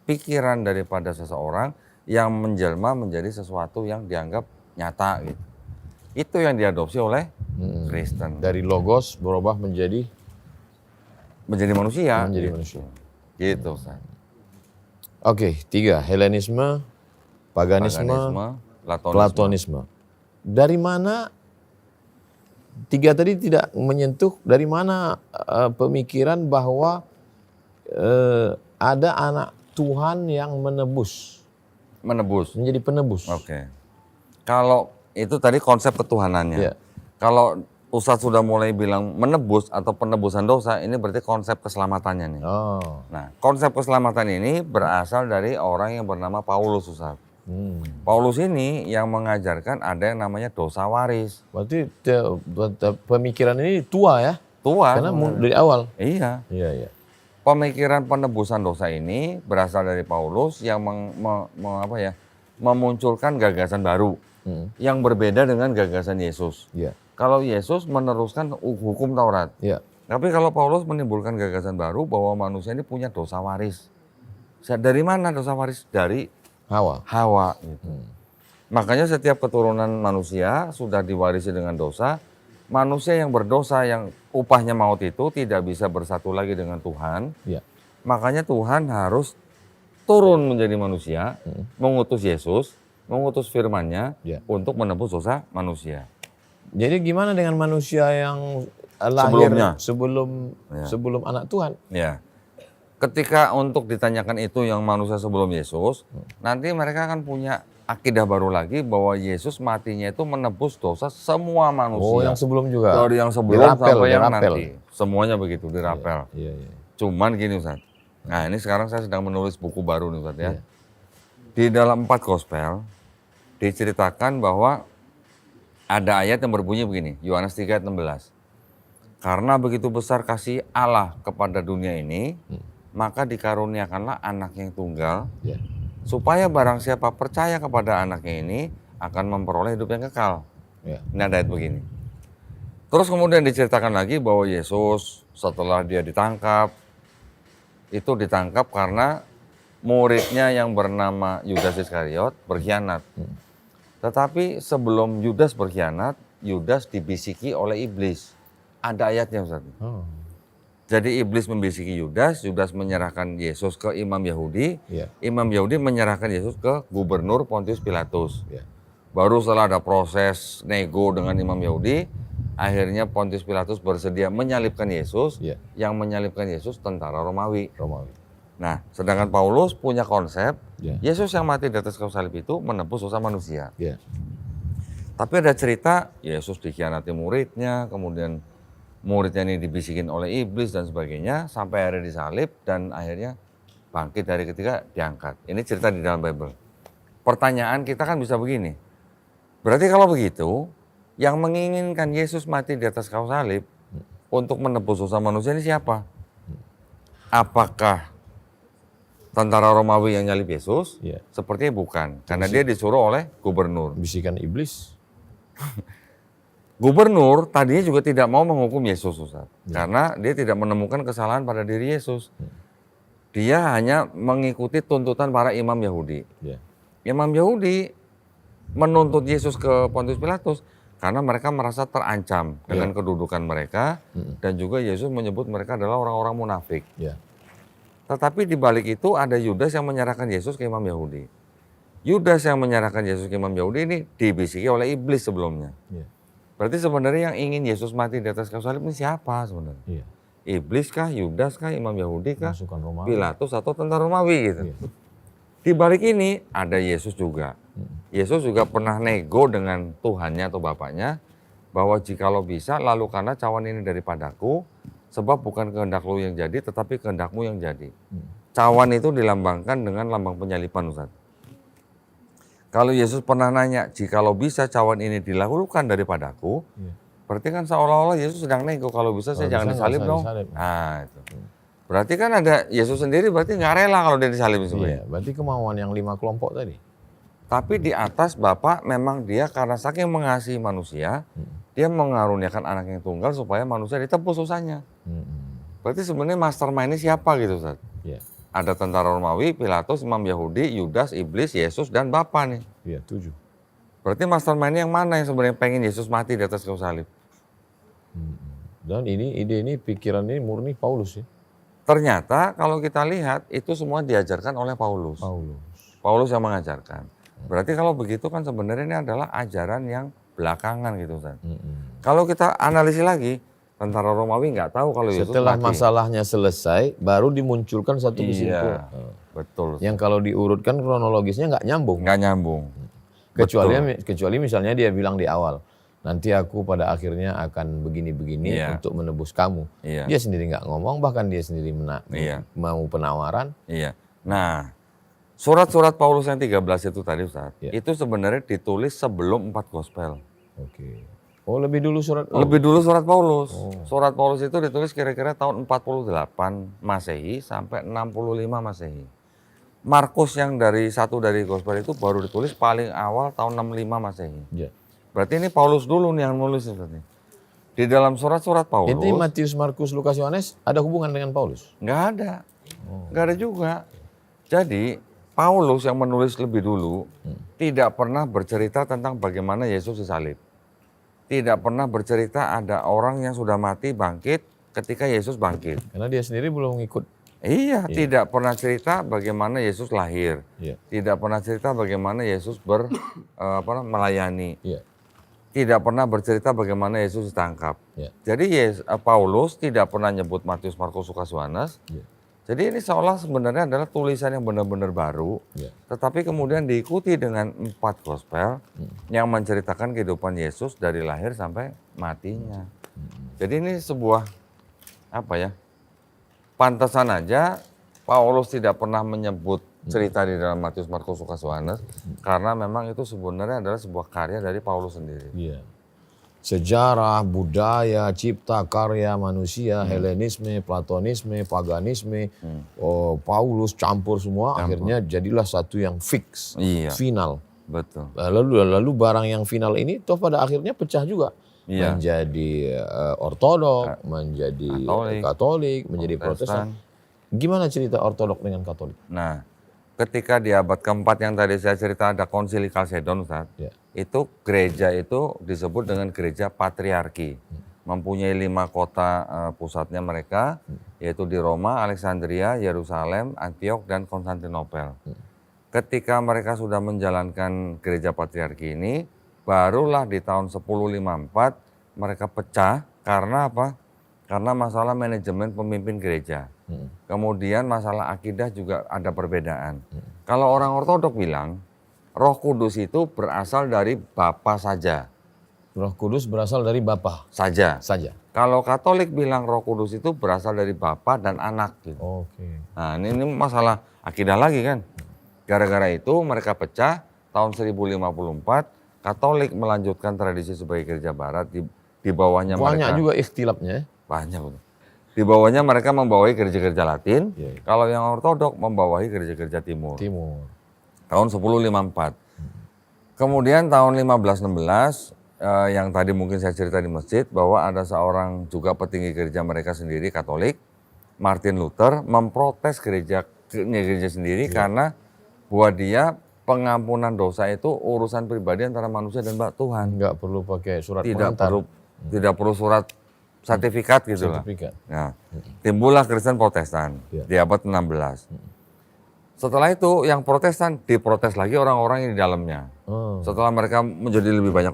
pikiran daripada seseorang yang menjelma menjadi sesuatu yang dianggap nyata gitu. Itu yang diadopsi oleh Kristen. Dari logos berubah menjadi Manusia. menjadi gitu. manusia. Gitu, Ustaz. Oke, 3. Helenisme, paganisme, Platonisme. Dari mana 3 tadi tidak menyentuh dari mana pemikiran bahwa ada anak Tuhan yang menebus, menjadi penebus. Oke. Kalau itu tadi konsep ketuhanannya. Ya. Kalau Ustadz sudah mulai bilang menebus atau penebusan dosa, ini berarti konsep keselamatannya nih. Oh. Nah, konsep keselamatan ini berasal dari orang yang bernama Paulus, Ustadz. Paulus ini yang mengajarkan ada yang namanya dosa waris. Berarti pemikiran ini tua ya? Tua. Karena dari awal. Iya. Iya, iya. Pemikiran penebusan dosa ini berasal dari Paulus yang memunculkan gagasan baru yang berbeda dengan gagasan Yesus. Iya. Kalau Yesus meneruskan hukum Taurat. Iya. Tapi kalau Paulus menimbulkan gagasan baru bahwa manusia ini punya dosa waris. Dari mana dosa waris? Dari Hawa. Gitu. Makanya setiap keturunan manusia sudah diwarisi dengan dosa. Manusia yang berdosa yang upahnya maut itu tidak bisa bersatu lagi dengan Tuhan. Iya. Makanya Tuhan harus turun menjadi manusia, mengutus Yesus, mengutus firman-Nya untuk menebus dosa manusia. Jadi gimana dengan manusia yang lahir sebelum anak Tuhan? Ya. Ketika untuk ditanyakan itu yang manusia sebelum Yesus, nanti mereka akan punya akidah baru lagi bahwa Yesus matinya itu menebus dosa semua manusia. Oh, yang sebelum juga. Dari yang sebelum sampai yang nanti. Semuanya begitu, dirapel. Iya. Cuman gini Ustaz. Nah, ini sekarang saya sedang menulis buku baru nih Ustaz ya. Di dalam 4 gospel diceritakan bahwa Ada ayat yang berbunyi begini, Yohanes 3 ayat 16. Karena begitu besar kasih Allah kepada dunia ini, maka dikaruniakanlah anak yang tunggal, Ya. supaya barang siapa percaya kepada anaknya ini akan memperoleh hidup yang kekal. Ya. Ini ada ayat begini. Terus kemudian diceritakan lagi bahwa Yesus setelah dia ditangkap, itu ditangkap karena muridnya yang bernama Yudas Iskariot berkhianat. Tetapi sebelum Yudas berkhianat, Yudas dibisiki oleh iblis. Ada ayatnya Ustaz. Oh. Jadi iblis membisiki Yudas, Yudas menyerahkan Yesus ke imam Yahudi, Ya. imam Yahudi menyerahkan Yesus ke gubernur Pontius Pilatus. Ya. Baru setelah ada proses nego dengan imam Yahudi, akhirnya Pontius Pilatus bersedia menyalibkan Yesus, Ya. yang menyalibkan Yesus tentara Romawi. Romawi. Nah, sedangkan Paulus punya konsep, Ya. Yesus yang mati di atas kayu salib itu menebus dosa manusia. Ya. Tapi ada cerita Yesus dikhianati muridnya, kemudian muridnya ini dibisikin oleh iblis dan sebagainya, sampai akhirnya disalib dan akhirnya bangkit dari ketiga diangkat. Ini cerita di dalam Bible. Pertanyaan kita kan bisa begini, berarti kalau begitu, yang menginginkan Yesus mati di atas kayu salib untuk menebus dosa manusia ini siapa? Apakah tentara Romawi yang nyalib Yesus? Ya. Sepertinya bukan, karena dia disuruh oleh gubernur. Bisikan iblis. Gubernur tadinya juga tidak mau menghukum Yesus, Ustaz. Karena dia tidak menemukan kesalahan pada diri Yesus. Dia hanya mengikuti tuntutan para imam Yahudi. Ya. Imam Yahudi menuntut Yesus ke Pontius Pilatus karena mereka merasa terancam dengan kedudukan mereka dan juga Yesus menyebut mereka adalah orang-orang munafik. Ya. Tetapi di balik itu ada Yudas yang menyerahkan Yesus ke imam Yahudi. Yudas yang menyerahkan Yesus ke imam Yahudi ini dibisiki oleh iblis sebelumnya. Ya. Berarti sebenarnya yang ingin Yesus mati di atas kayu salib ini siapa sebenarnya? Iya. Iblis kah, Yudas kah, imam Yahudi kah, Pasukan Romawi. Pilatus atau tentara Romawi gitu. Iya. Di balik ini ada Yesus juga. Yesus juga pernah nego dengan Tuhannya atau Bapaknya bahwa jikalau bisa lalukanlah cawan ini daripadaku, sebab bukan kehendak lu yang jadi tetapi kehendakmu yang jadi. Cawan itu dilambangkan dengan lambang penyaliban, Ustaz. Kalau Yesus pernah nanya, jikalau bisa cawan ini dilakukan daripadaku, berarti kan seolah-olah Yesus sedang nego, kalau bisa saya jangan bisa, disalib nggak usah dong. disalib. Nah itu. Berarti kan ada Yesus sendiri berarti nggak rela kalau dia disalib sebenarnya. Iya, berarti kemauan yang 5 kelompok tadi. Tapi di atas Bapak memang dia karena saking mengasihi manusia, dia mengaruniakan anak yang tunggal supaya manusia ditebus dosanya. Berarti sebenarnya mastermind ini siapa gitu, Ustaz? Iya. Ada tentara Romawi, Pilatus, imam Yahudi, Yudas, iblis, Yesus, dan Bapa nih. Iya, 7. Berarti mastermind yang mana yang sebenarnya pengen Yesus mati di atas kayu salib? Dan ide ini, pikiran ini murni Paulus ya. Ternyata kalau kita lihat itu semua diajarkan oleh Paulus. Paulus yang mengajarkan. Berarti kalau begitu kan sebenarnya ini adalah ajaran yang belakangan gitu, Ustaz. Kalau kita analisis lagi, tentara Romawi nggak tahu kalau Yesus Setelah mati. masalahnya selesai, baru dimunculkan satu kesimpulan. Iya, betul. Yang kalau diurutkan kronologisnya nggak nyambung. Nggak nyambung. Kecuali misalnya dia bilang di awal, nanti aku pada akhirnya akan begini-begini Iya. untuk menebus kamu. Iya. Dia sendiri nggak ngomong, bahkan dia sendiri Iya. mau penawaran. Iya. Nah, surat-surat Paulus yang 13 itu tadi, Ustaz, Iya. itu sebenarnya ditulis sebelum 4 gospel. Oke. Oh, lebih dulu surat. Lebih dulu surat Paulus. Surat Paulus itu ditulis kira-kira tahun 48 Masehi sampai 65 Masehi. Markus yang dari gospel itu baru ditulis paling awal tahun 65 Masehi. Iya. Berarti ini Paulus dulu nih yang nulis sebenarnya. Di dalam surat-surat Paulus Ini Matius, Markus, Lukas, Yohanes ada hubungan dengan Paulus? nggak ada. Nggak ada juga. Jadi Paulus yang menulis lebih dulu tidak pernah bercerita tentang bagaimana Yesus disalib. Tidak pernah bercerita ada orang yang sudah mati bangkit ketika Yesus bangkit. Karena dia sendiri belum ikut. Iya, tidak pernah cerita bagaimana Yesus lahir. Iya. Tidak pernah cerita bagaimana Yesus melayani. Iya. Tidak pernah bercerita bagaimana Yesus ditangkap. Iya. Jadi Paulus tidak pernah nyebut Matius, Markus, Lukas, Yohanes. Iya. Jadi ini seolah sebenarnya adalah tulisan yang benar-benar baru, Iya. tetapi kemudian diikuti dengan 4 gospel yang menceritakan kehidupan Yesus dari lahir sampai matinya. Jadi ini sebuah pantesan aja Paulus tidak pernah menyebut cerita di dalam Matius, Markus, Lukas, Yohanes karena memang itu sebenarnya adalah sebuah karya dari Paulus sendiri. Iya. sejarah, budaya, cipta, karya manusia, Helenisme, Platonisme, paganisme, Paulus campur semua, akhirnya jadilah satu yang fix, Iya. final. Betul. Lalu barang yang final ini toh pada akhirnya pecah juga. Iya. Menjadi Ortodok, menjadi Katolik, menjadi Protestan. Gimana cerita Ortodok dengan Katolik? Nah, ketika di abad keempat yang tadi saya cerita ada konsili Kalsedon, Ustaz, itu gereja itu disebut dengan gereja patriarki. Mempunyai 5 kota pusatnya mereka, yaitu di Roma, Alexandria, Yerusalem, Antiok, dan Konstantinopel. Ketika mereka sudah menjalankan gereja patriarki ini, barulah di tahun 1054 mereka pecah karena apa? Karena masalah manajemen pemimpin gereja. Kemudian masalah akidah juga ada perbedaan. Kalau orang Ortodok bilang, Roh Kudus itu berasal dari Bapa saja. Roh Kudus berasal dari Bapa Saja. Kalau Katolik bilang Roh Kudus itu berasal dari Bapa dan Anak. Gitu. Nah ini masalah akidah lagi kan. Gara-gara itu mereka pecah tahun 1054. Katolik melanjutkan tradisi sebagai gereja Barat di bawahnya mereka. Banyak juga ikhtilafnya. Banyak. Di bawahnya mereka membawahi gereja-gereja Latin. Kalau yang Ortodok membawahi gereja-gereja Timur. Tahun 1054. Kemudian tahun 1516 yang tadi mungkin saya cerita di masjid bahwa ada seorang juga petinggi gereja mereka sendiri Katolik, Martin Luther, memprotes gereja sendiri karena buat dia pengampunan dosa itu urusan pribadi antara manusia dan Tuhan. Nggak perlu pakai surat pengantar. Tidak perlu surat sertifikat gitu lah. Nah, timbullah Kristen Protestan di abad 16. Setelah itu yang Protestan diprotes lagi orang-orang yang di dalamnya. Setelah mereka menjadi lebih banyak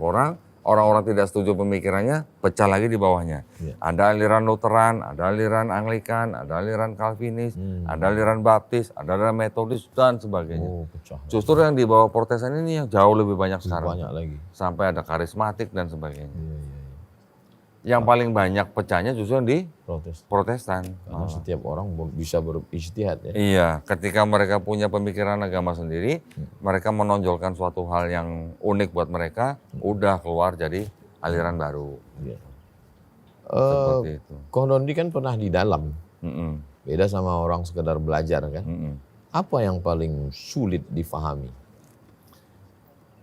orang-orang tidak setuju pemikirannya, pecah lagi di bawahnya. Ada aliran Lutheran, ada aliran Anglikan, ada aliran Calvinis, ada aliran Baptis, ada aliran Metodis dan sebagainya. Justru yang di bawah Protestan ini yang jauh lebih banyak sekarang. Banyak lagi. Sampai ada karismatik dan sebagainya. Yang paling banyak pecahnya justru di Protestan. Karena setiap orang bisa berijtihad ya. Iya, ketika mereka punya pemikiran agama sendiri, mereka menonjolkan suatu hal yang unik buat mereka, udah keluar jadi aliran baru. Seperti itu. Kohdondi kan pernah di dalam. Beda sama orang sekedar belajar kan. Apa yang paling sulit difahami?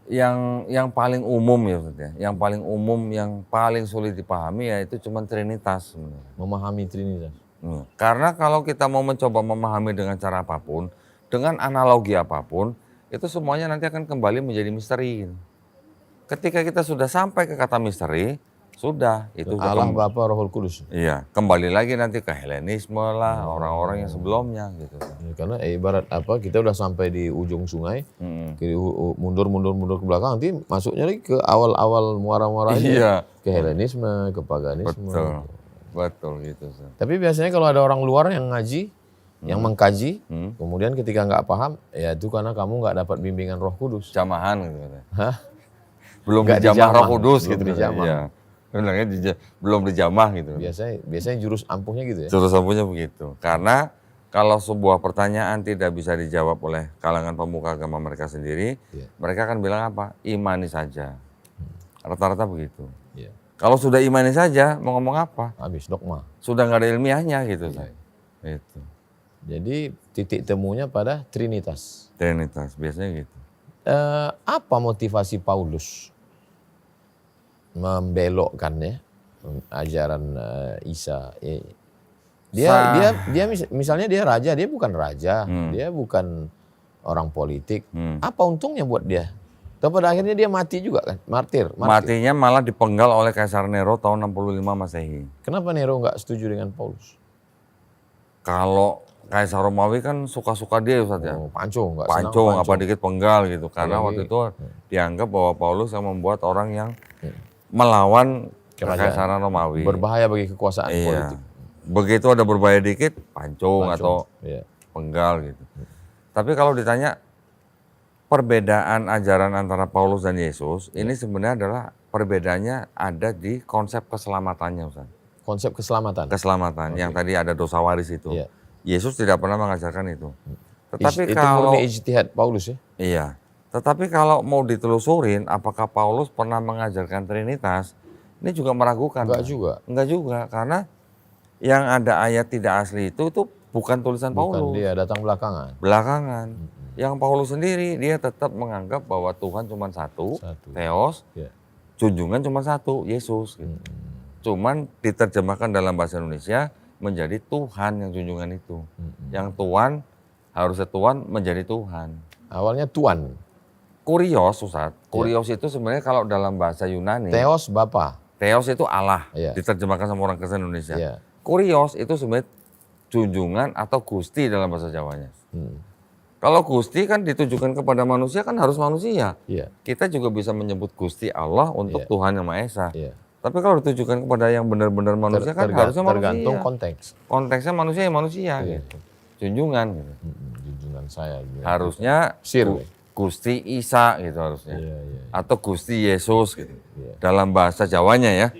Yang paling umum ya maksudnya, yang paling umum, yang paling sulit dipahami ya itu cuma Trinitas sebenarnya. Memahami Trinitas. Karena kalau kita mau mencoba memahami dengan cara apapun, dengan analogi apapun, itu semuanya nanti akan kembali menjadi misteri. Ketika kita sudah sampai ke kata misteri, sudah itu Allah Bapa Rohul Kudus. Iya, kembali lagi nanti ke Helenisme lah, orang-orang yang sebelumnya gitu. Karena ibarat apa, kita udah sampai di ujung sungai, mundur ke belakang, nanti masuknya lagi ke awal-awal muara-muaranya, ke Helenisme, ke paganisme. Betul gitu. Tapi biasanya kalau ada orang luar yang ngaji, yang mengkaji, kemudian ketika nggak paham, ya itu karena kamu nggak dapat bimbingan Roh Kudus. Jamahan gitu. Belum dijamah Roh Kudus gitu. Dijamah. Bilangnya belum dijamah gitu. Biasanya jurus ampuhnya gitu ya? Jurus ampuhnya begitu. Karena kalau sebuah pertanyaan tidak bisa dijawab oleh kalangan pemuka agama mereka sendiri, mereka akan bilang apa? Imani saja. Rata-rata begitu. Kalau sudah imani saja, mau ngomong apa? Habis dogma. Sudah nggak ada ilmiahnya gitu. Itu. Jadi titik temunya pada Trinitas. Trinitas, biasanya gitu. Apa motivasi Paulus membelokkannya ajaran Isa? Dia misalnya dia raja, dia bukan raja, dia bukan orang politik. Apa untungnya buat dia? Tapi pada akhirnya dia mati juga kan, martir. Matinya malah dipenggal oleh Kaisar Nero tahun 65 Masehi. Kenapa Nero nggak setuju dengan Paulus? Kalau Kaisar Romawi kan suka-suka dia Ustaz ya. Pancung, apa dikit penggal gitu. Karena waktu itu dianggap bahwa Paulus yang membuat orang yang melawan Kekaisaran Romawi. Berbahaya bagi kekuasaan politik. Begitu ada berbahaya dikit, pancung. Atau penggal gitu. Tapi kalau ditanya perbedaan ajaran antara Paulus dan Yesus, ini sebenarnya adalah perbedaannya ada di konsep keselamatannya Ustaz. Konsep keselamatan? Keselamatan, yang tadi ada dosa waris itu. Yesus tidak pernah mengajarkan itu. Tetapi kalau murni ijtihad Paulus ya? Iya. Tetapi kalau mau ditelusurin apakah Paulus pernah mengajarkan Trinitas, Ini juga meragukan. Enggak juga. Enggak juga, karena yang ada ayat tidak asli itu bukan tulisan Bukan Paulus. dia datang belakangan. Belakangan. Yang Paulus sendiri dia tetap menganggap bahwa Tuhan cuma satu, Theos, Ya. junjungan cuma satu, Yesus. Gitu. Cuman diterjemahkan dalam bahasa Indonesia menjadi Tuhan yang junjungan itu. Yang Tuhan, harusnya Tuhan menjadi Tuhan. Awalnya Tuan. Kurios, Ustaz. Kurios itu sebenarnya kalau dalam bahasa Yunani, Theos Bapa. Theos itu Allah, Iya. diterjemahkan sama orang Kristen Indonesia. Iya. Kurios itu sebenarnya junjungan atau gusti dalam bahasa Jawanya. Hmm. Kalau gusti kan ditujukan kepada manusia kan harus manusia. Iya. Kita juga bisa menyebut gusti Allah untuk Iya. Tuhan Yang Maha Esa. Iya. Tapi kalau ditujukan kepada yang benar-benar manusia kan harusnya manusia. Tergantung konteks. Konteksnya manusia ya manusia. Iya. Gitu. Junjungan. Gitu. Junjungan saya. Harusnya Sir. Gusti Isa gitu harusnya. Iya, iya. Atau Gusti Yesus gitu. Iya. Dalam bahasa Jawanya ya.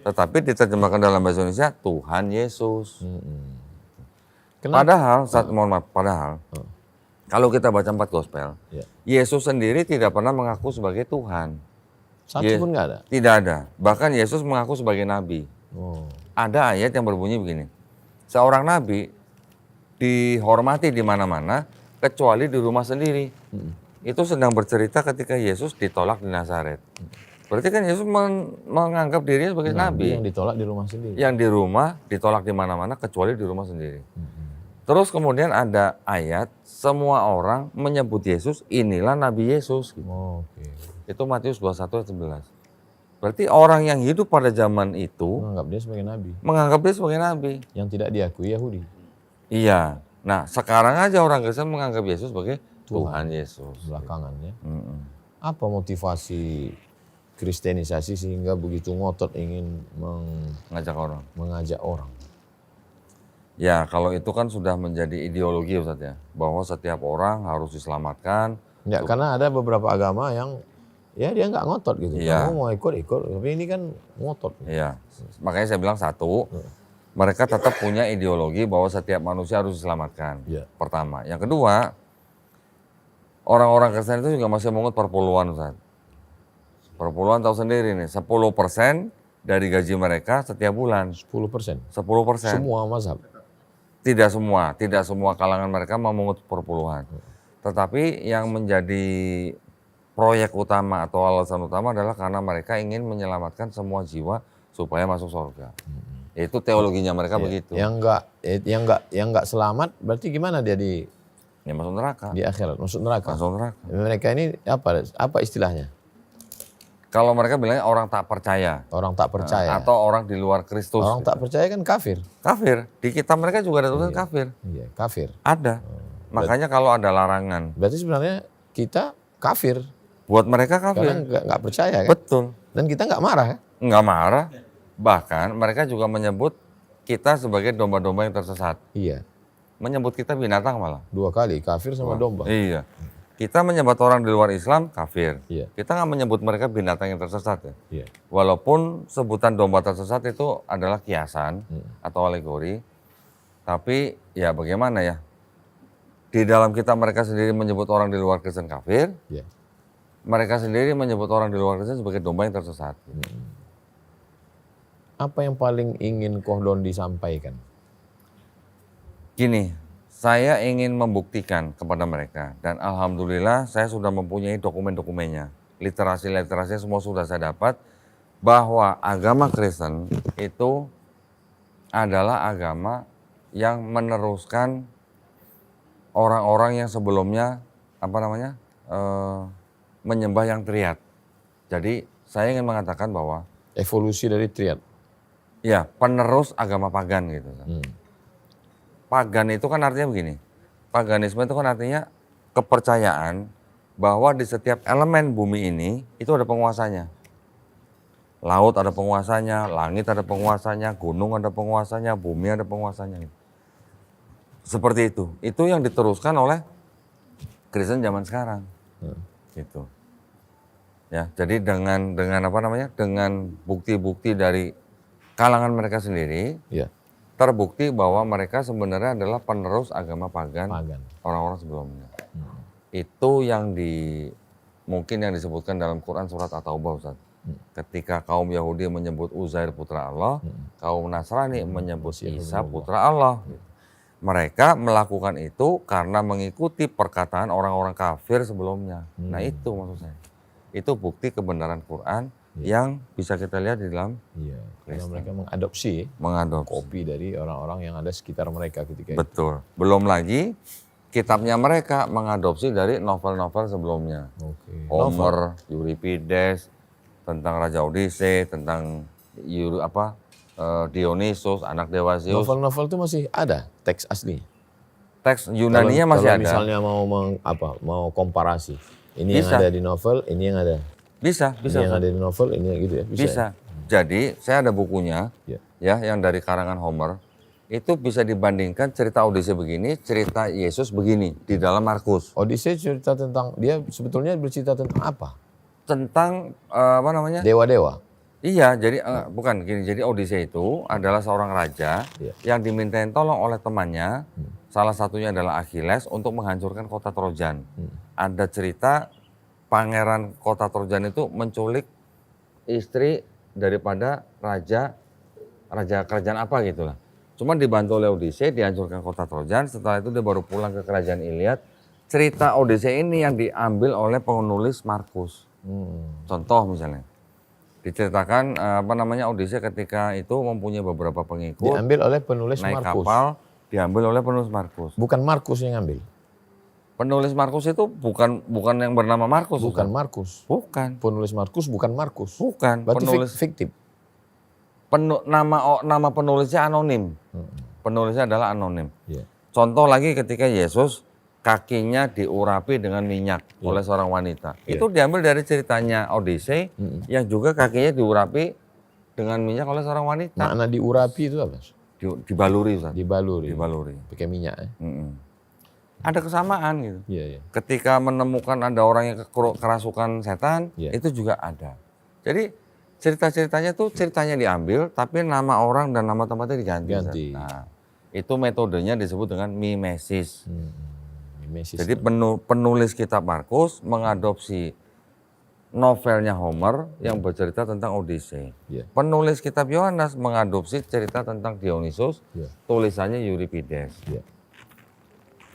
Tetapi diterjemahkan dalam bahasa Indonesia Tuhan Yesus. Kenapa? Padahal kalau kita baca 4 gospel, Iya. Yesus sendiri tidak pernah mengaku sebagai Tuhan. Satu pun nggak ada. Tidak ada. Bahkan Yesus mengaku sebagai nabi. Oh. Ada ayat yang berbunyi begini. Seorang nabi dihormati di mana-mana kecuali di rumah sendiri. Itu sedang bercerita ketika Yesus ditolak di Nazaret. Berarti kan Yesus menganggap dirinya sebagai nabi. Yang ditolak di rumah sendiri. Yang di rumah ditolak di mana-mana kecuali di rumah sendiri. Terus kemudian ada ayat semua orang menyebut Yesus inilah Nabi Yesus. Gitu. Oh, oke. Itu Matius 21 ayat 11. Berarti orang yang hidup pada zaman itu Menganggap dia sebagai nabi. menganggap dia sebagai nabi. Yang tidak diakui Yahudi. Iya. Nah sekarang aja orang Kristen menganggap Yesus sebagai Tuhan Yesus. Belakangan ya. Apa motivasi kristenisasi sehingga begitu ngotot ingin Ngajak orang. orang? Ya kalau itu kan sudah menjadi ideologi Ustaz ya. Bahwa setiap orang harus diselamatkan. Ya, karena ada beberapa agama yang ya dia nggak ngotot gitu. Iya. Kamu mau ikut, tapi ini kan ngotot. Iya. Makanya saya bilang satu, mereka tetap punya ideologi bahwa setiap manusia harus diselamatkan. Iya. Pertama. Yang kedua, orang-orang Kristen itu juga masih mengut perpuluhan Ustaz. Perpuluhan tahu sendiri nih, 10% dari gaji mereka setiap bulan. 10%. 10%. Semua mazhab. Tidak semua kalangan mereka memungut perpuluhan. Tetapi yang menjadi proyek utama atau alasan utama adalah karena mereka ingin menyelamatkan semua jiwa supaya masuk surga. Itu teologinya mereka begitu. Yang enggak selamat berarti gimana dia di masuk neraka. Di akhirat, masuk neraka. Masuk neraka. Mereka ini apa istilahnya? Kalau mereka bilangnya orang tak percaya. Orang tak percaya. Atau orang di luar Kristus. Orang tak percaya kan kafir. Kafir. Di kitab mereka juga ada tulisan kafir. Iya, kafir. Ada. Makanya kalau ada larangan. Berarti sebenarnya kita kafir. Buat mereka kafir. Karena nggak percaya kan? Betul. Dan kita nggak marah kan? Nggak marah. Bahkan mereka juga menyebut kita sebagai domba-domba yang tersesat. Iya. Menyebut kita binatang malah. 2 kali, kafir sama domba. Iya. Kita menyebut orang di luar Islam kafir. Iya. Kita nggak menyebut mereka binatang yang tersesat ya. Iya. Walaupun sebutan domba tersesat itu adalah kiasan atau alegori. Tapi ya bagaimana ya. Di dalam kita mereka sendiri menyebut orang di luar Kristen kafir. Iya. Mereka sendiri menyebut orang di luar Kristen sebagai domba yang tersesat. Apa yang paling ingin Kohdon disampaikan? Gini, saya ingin membuktikan kepada mereka dan alhamdulillah saya sudah mempunyai dokumen-dokumennya. Literasi-literasi semua sudah saya dapat bahwa agama Kristen itu adalah agama yang meneruskan orang-orang yang sebelumnya menyembah yang triad. Jadi saya ingin mengatakan bahwa Evolusi dari triad. ya penerus agama pagan gitu. Pagan itu kan artinya begini, paganisme itu kan artinya kepercayaan bahwa di setiap elemen bumi ini itu ada penguasanya. Laut ada penguasanya, langit ada penguasanya, gunung ada penguasanya, bumi ada penguasanya. Seperti itu yang diteruskan oleh Kristen zaman sekarang. Gitu. Ya, jadi dengan dengan bukti-bukti dari kalangan mereka sendiri. Iya. Terbukti bahwa mereka sebenarnya adalah penerus agama pagan. Orang-orang sebelumnya. Itu yang mungkin yang disebutkan dalam Quran surat At-Taubah Ustaz. Ketika kaum Yahudi menyebut Uzair putra Allah, kaum Nasrani menyebut Isa putra Allah. Mereka melakukan itu karena mengikuti perkataan orang-orang kafir sebelumnya. Nah itu maksud saya. Itu bukti kebenaran Quran yang bisa kita lihat di dalam karena mereka mengadopsi kopi dari orang-orang yang ada sekitar mereka ketika itu. Betul. Belum lagi kitabnya mereka mengadopsi dari novel-novel sebelumnya. Homer, Euripides, tentang Raja Odyssey, tentang Dionysus, anak Dewa Zeus. Novel-novel itu masih ada teks asli. Teks Yunaninya masih kalau ada. Misalnya mau komparasi. Ini yang ada di novel, ini yang ada. Bisa. Ini yang ada di novel, ini gitu ya. Bisa. Jadi saya ada bukunya, ya yang dari karangan Homer. Itu bisa dibandingkan cerita Odyssey begini, cerita Yesus begini di dalam Markus. Odyssey cerita tentang, dia sebetulnya bercerita tentang apa? Tentang Dewa-dewa. Iya, jadi bukan gini. Jadi Odyssey itu adalah seorang raja yang dimintain tolong oleh temannya. Salah satunya adalah Achilles untuk menghancurkan kota Trojan. Ada cerita pangeran kota Trojan itu menculik istri daripada raja kerajaan apa gitulah. Cuman dibantu oleh Odyssey dihancurkan kota Trojan. Setelah itu dia baru pulang ke kerajaan Iliad. Cerita Odyssey ini yang diambil oleh penulis Markus. Contoh misalnya. Diceritakan Odyssey ketika itu mempunyai beberapa pengikut. Diambil oleh penulis naik Markus. Kapal, diambil oleh penulis Markus. Bukan Markus yang ambil. Penulis Markus itu bukan yang bernama Markus. Bukan Markus. Bukan. Penulis Markus bukan Markus. Bukan. Berarti Penulis fiktif. Nama penulisnya anonim. Penulisnya adalah anonim. Contoh lagi ketika Yesus kakinya diurapi dengan minyak oleh seorang wanita. Itu diambil dari ceritanya Odyssey yang juga kakinya diurapi dengan minyak oleh seorang wanita. Makna diurapi itu apa? Dibaluri, Ustaz. Dibaluri. Pakai minyak ya. Ada kesamaan gitu. Ketika menemukan ada orang yang kerasukan setan, itu juga ada. Jadi cerita-ceritanya tuh ceritanya diambil, tapi nama orang dan nama tempatnya diganti. Nah, itu metodenya disebut dengan mimesis. Jadi penulis kitab Markus mengadopsi novelnya Homer yang bercerita tentang Odyssey. Penulis kitab Yohanes mengadopsi cerita tentang Dionysus, tulisannya Euripides.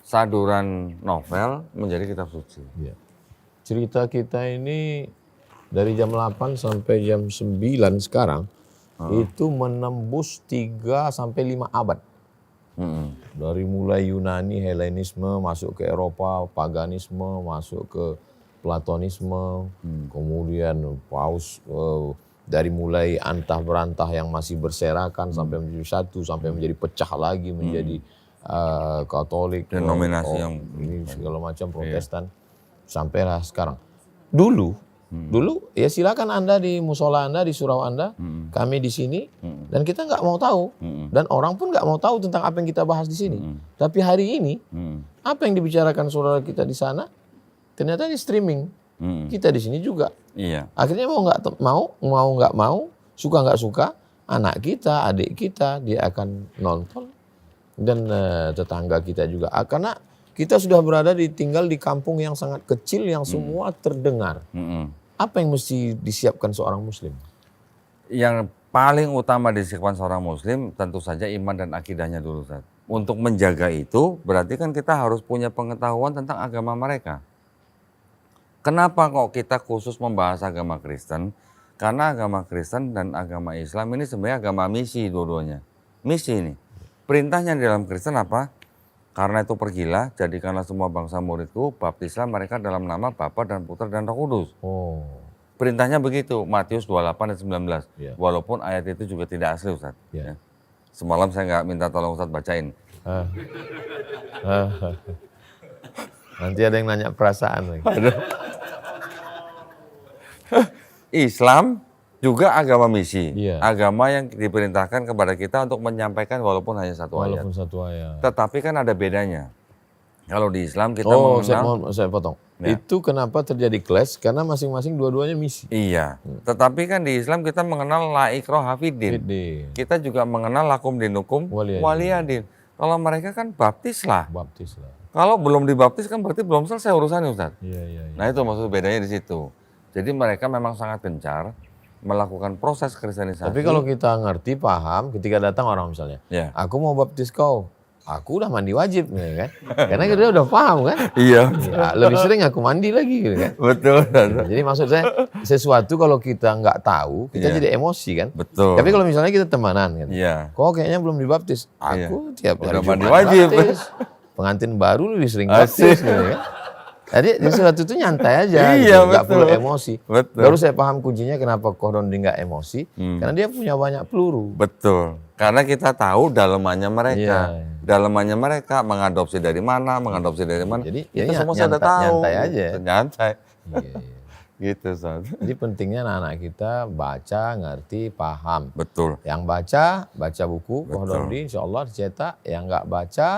Saduran novel menjadi kitab suci. Cerita kita ini dari jam 8 sampai jam 9 sekarang itu menembus 3 sampai 5 abad. Dari mulai Yunani, Helenisme, masuk ke Eropa, paganisme, masuk ke Platonisme, kemudian Paus, dari mulai antah berantah yang masih berserakan sampai menjadi satu, sampai menjadi pecah lagi menjadi Katolik, denominasi yang ini segala macam Protestan, sampailah sekarang. Dulu ya silakan Anda di musola Anda, di surau Anda, kami di sini, dan kita nggak mau tahu, dan orang pun nggak mau tahu tentang apa yang kita bahas di sini. Tapi hari ini, apa yang dibicarakan saudara kita di sana, ternyata di streaming, kita di sini juga. Akhirnya mau nggak mau, suka nggak suka, anak kita, adik kita, dia akan nonton, dan tetangga kita juga, karena kita sudah tinggal di kampung yang sangat kecil yang semua terdengar. Apa yang mesti disiapkan seorang muslim? Yang paling utama disiapkan seorang muslim tentu saja iman dan akidahnya dulu, Ustaz. Untuk menjaga itu berarti kan kita harus punya pengetahuan tentang agama mereka. Kenapa kok kita khusus membahas agama Kristen? Karena agama Kristen dan agama Islam ini sebenarnya agama misi dua-duanya. Misi ini. Perintahnya di dalam Kristen apa? Karena itu pergilah, jadikanlah semua bangsa muridku, baptislah mereka dalam nama Bapa dan Putra dan Roh Kudus. Perintahnya begitu, Matius 28 dan 19. Walaupun ayat itu juga tidak asli, Ustaz. Semalam saya nggak minta tolong Ustaz bacain. Nanti ada yang nanya perasaan lagi. Islam juga agama misi, agama yang diperintahkan kepada kita untuk menyampaikan walaupun hanya satu ayat. Tetapi kan ada bedanya. Kalau di Islam kita mengenal. Saya potong. Itu kenapa terjadi clash? Karena masing-masing dua-duanya misi. Iya. Tetapi kan di Islam kita mengenal la ikraha fiddin. Kita juga mengenal lakum dinukum waliyadin. Kalau mereka kan baptislah. Kalau belum dibaptis kan berarti belum selesai urusannya, Ustaz. Nah itu maksud bedanya di situ. Jadi mereka memang sangat gencar melakukan proses kristenisasi. Tapi kalau kita ngerti, paham, ketika datang orang misalnya, Ya. aku mau baptis kau, aku udah mandi wajib, gitu kan? Karena kita udah paham kan? Iya. Ya, lebih sering aku mandi lagi, gitu kan? Betul. Jadi maksud saya, sesuatu kalau kita nggak tahu, kita Iya. jadi emosi kan? Betul. Tapi kalau misalnya kita temanan kan, Iya. kok kayaknya belum dibaptis, aku tiap Udah hari mandi Jumat wajib. baptis. Pengantin baru lebih sering Asik. baptis, gitu kan? Jadi sesuatu itu nyantai aja, Iya, gitu. Nggak betul. perlu emosi. Betul. Baru saya paham kuncinya kenapa Kohdondi nggak emosi, karena dia punya banyak peluru. Betul. Karena kita tahu dalemannya mereka. Iya. Dalemannya mereka mengadopsi dari mana, mengadopsi dari mana. Jadi, itu ya semua saya udah tahu. nyantai aja. Gitu, nyantai. Iya, iya. Gitu, Ustaz. Jadi pentingnya anak-anak kita baca, ngerti, paham. Betul. Yang baca buku Kohdondi, insya Allah dicetak. Yang nggak baca,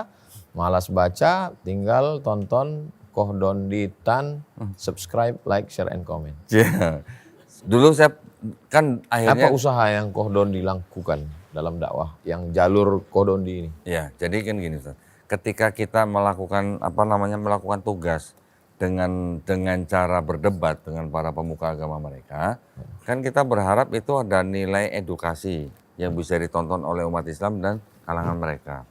malas baca, tinggal tonton Kohdondi Tan, subscribe, like, share, and comment. Iya. Dulu saya kan akhirnya Apa usaha yang Kohdondi lakukan dalam dakwah, yang jalur Kohdondi ini? ya, jadi kan gini Ustaz. Ketika kita melakukan melakukan tugas dengan cara berdebat dengan para pemuka agama mereka, kan kita berharap itu ada nilai edukasi yang bisa ditonton oleh umat Islam dan kalangan mereka.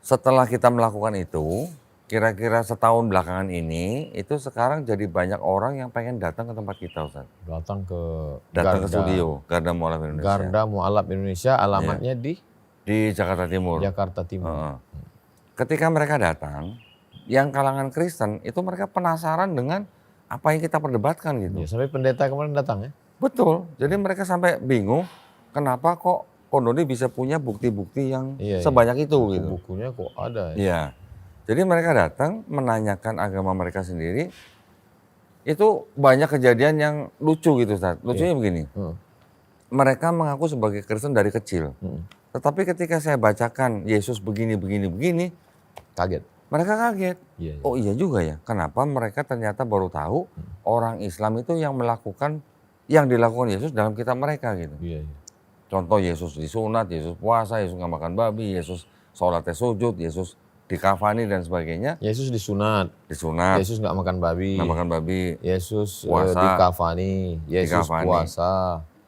Setelah kita melakukan itu, kira-kira setahun belakangan ini, itu sekarang jadi banyak orang yang pengen datang ke tempat kita, Ustaz. Datang ke Datang ke studio Garda Mualaf Indonesia. Garda Mualaf Indonesia, alamatnya di Di Jakarta Timur. Jakarta Timur. Heeh. Ketika mereka datang, yang kalangan Kristen itu mereka penasaran dengan apa yang kita perdebatkan gitu. Ya, sampai pendeta kemarin datang ya. Betul. Jadi mereka sampai bingung kenapa kok Kohdondi bisa punya bukti-bukti yang Iya, sebanyak itu gitu. Bukunya kok ada ya. Iya. Jadi mereka datang menanyakan agama mereka sendiri. Itu banyak kejadian yang lucu gitu, Ustaz. Lucunya begini. Mereka mengaku sebagai Kristen dari kecil. Tetapi ketika saya bacakan Yesus begini, Kaget. mereka kaget. Iya, iya. Oh iya juga ya. Kenapa mereka ternyata baru tahu orang Islam itu yang dilakukan Yesus dalam kitab mereka gitu. Iya, iya. Contoh Yesus disunat, Yesus puasa, Yesus nggak makan babi, Yesus sholatnya sujud, Yesus dikafani dan sebagainya. Yesus disunat. Disunat, Yesus nggak makan babi. nggak makan babi, Yesus Puasa. dikafani. Yesus Dikafani. puasa.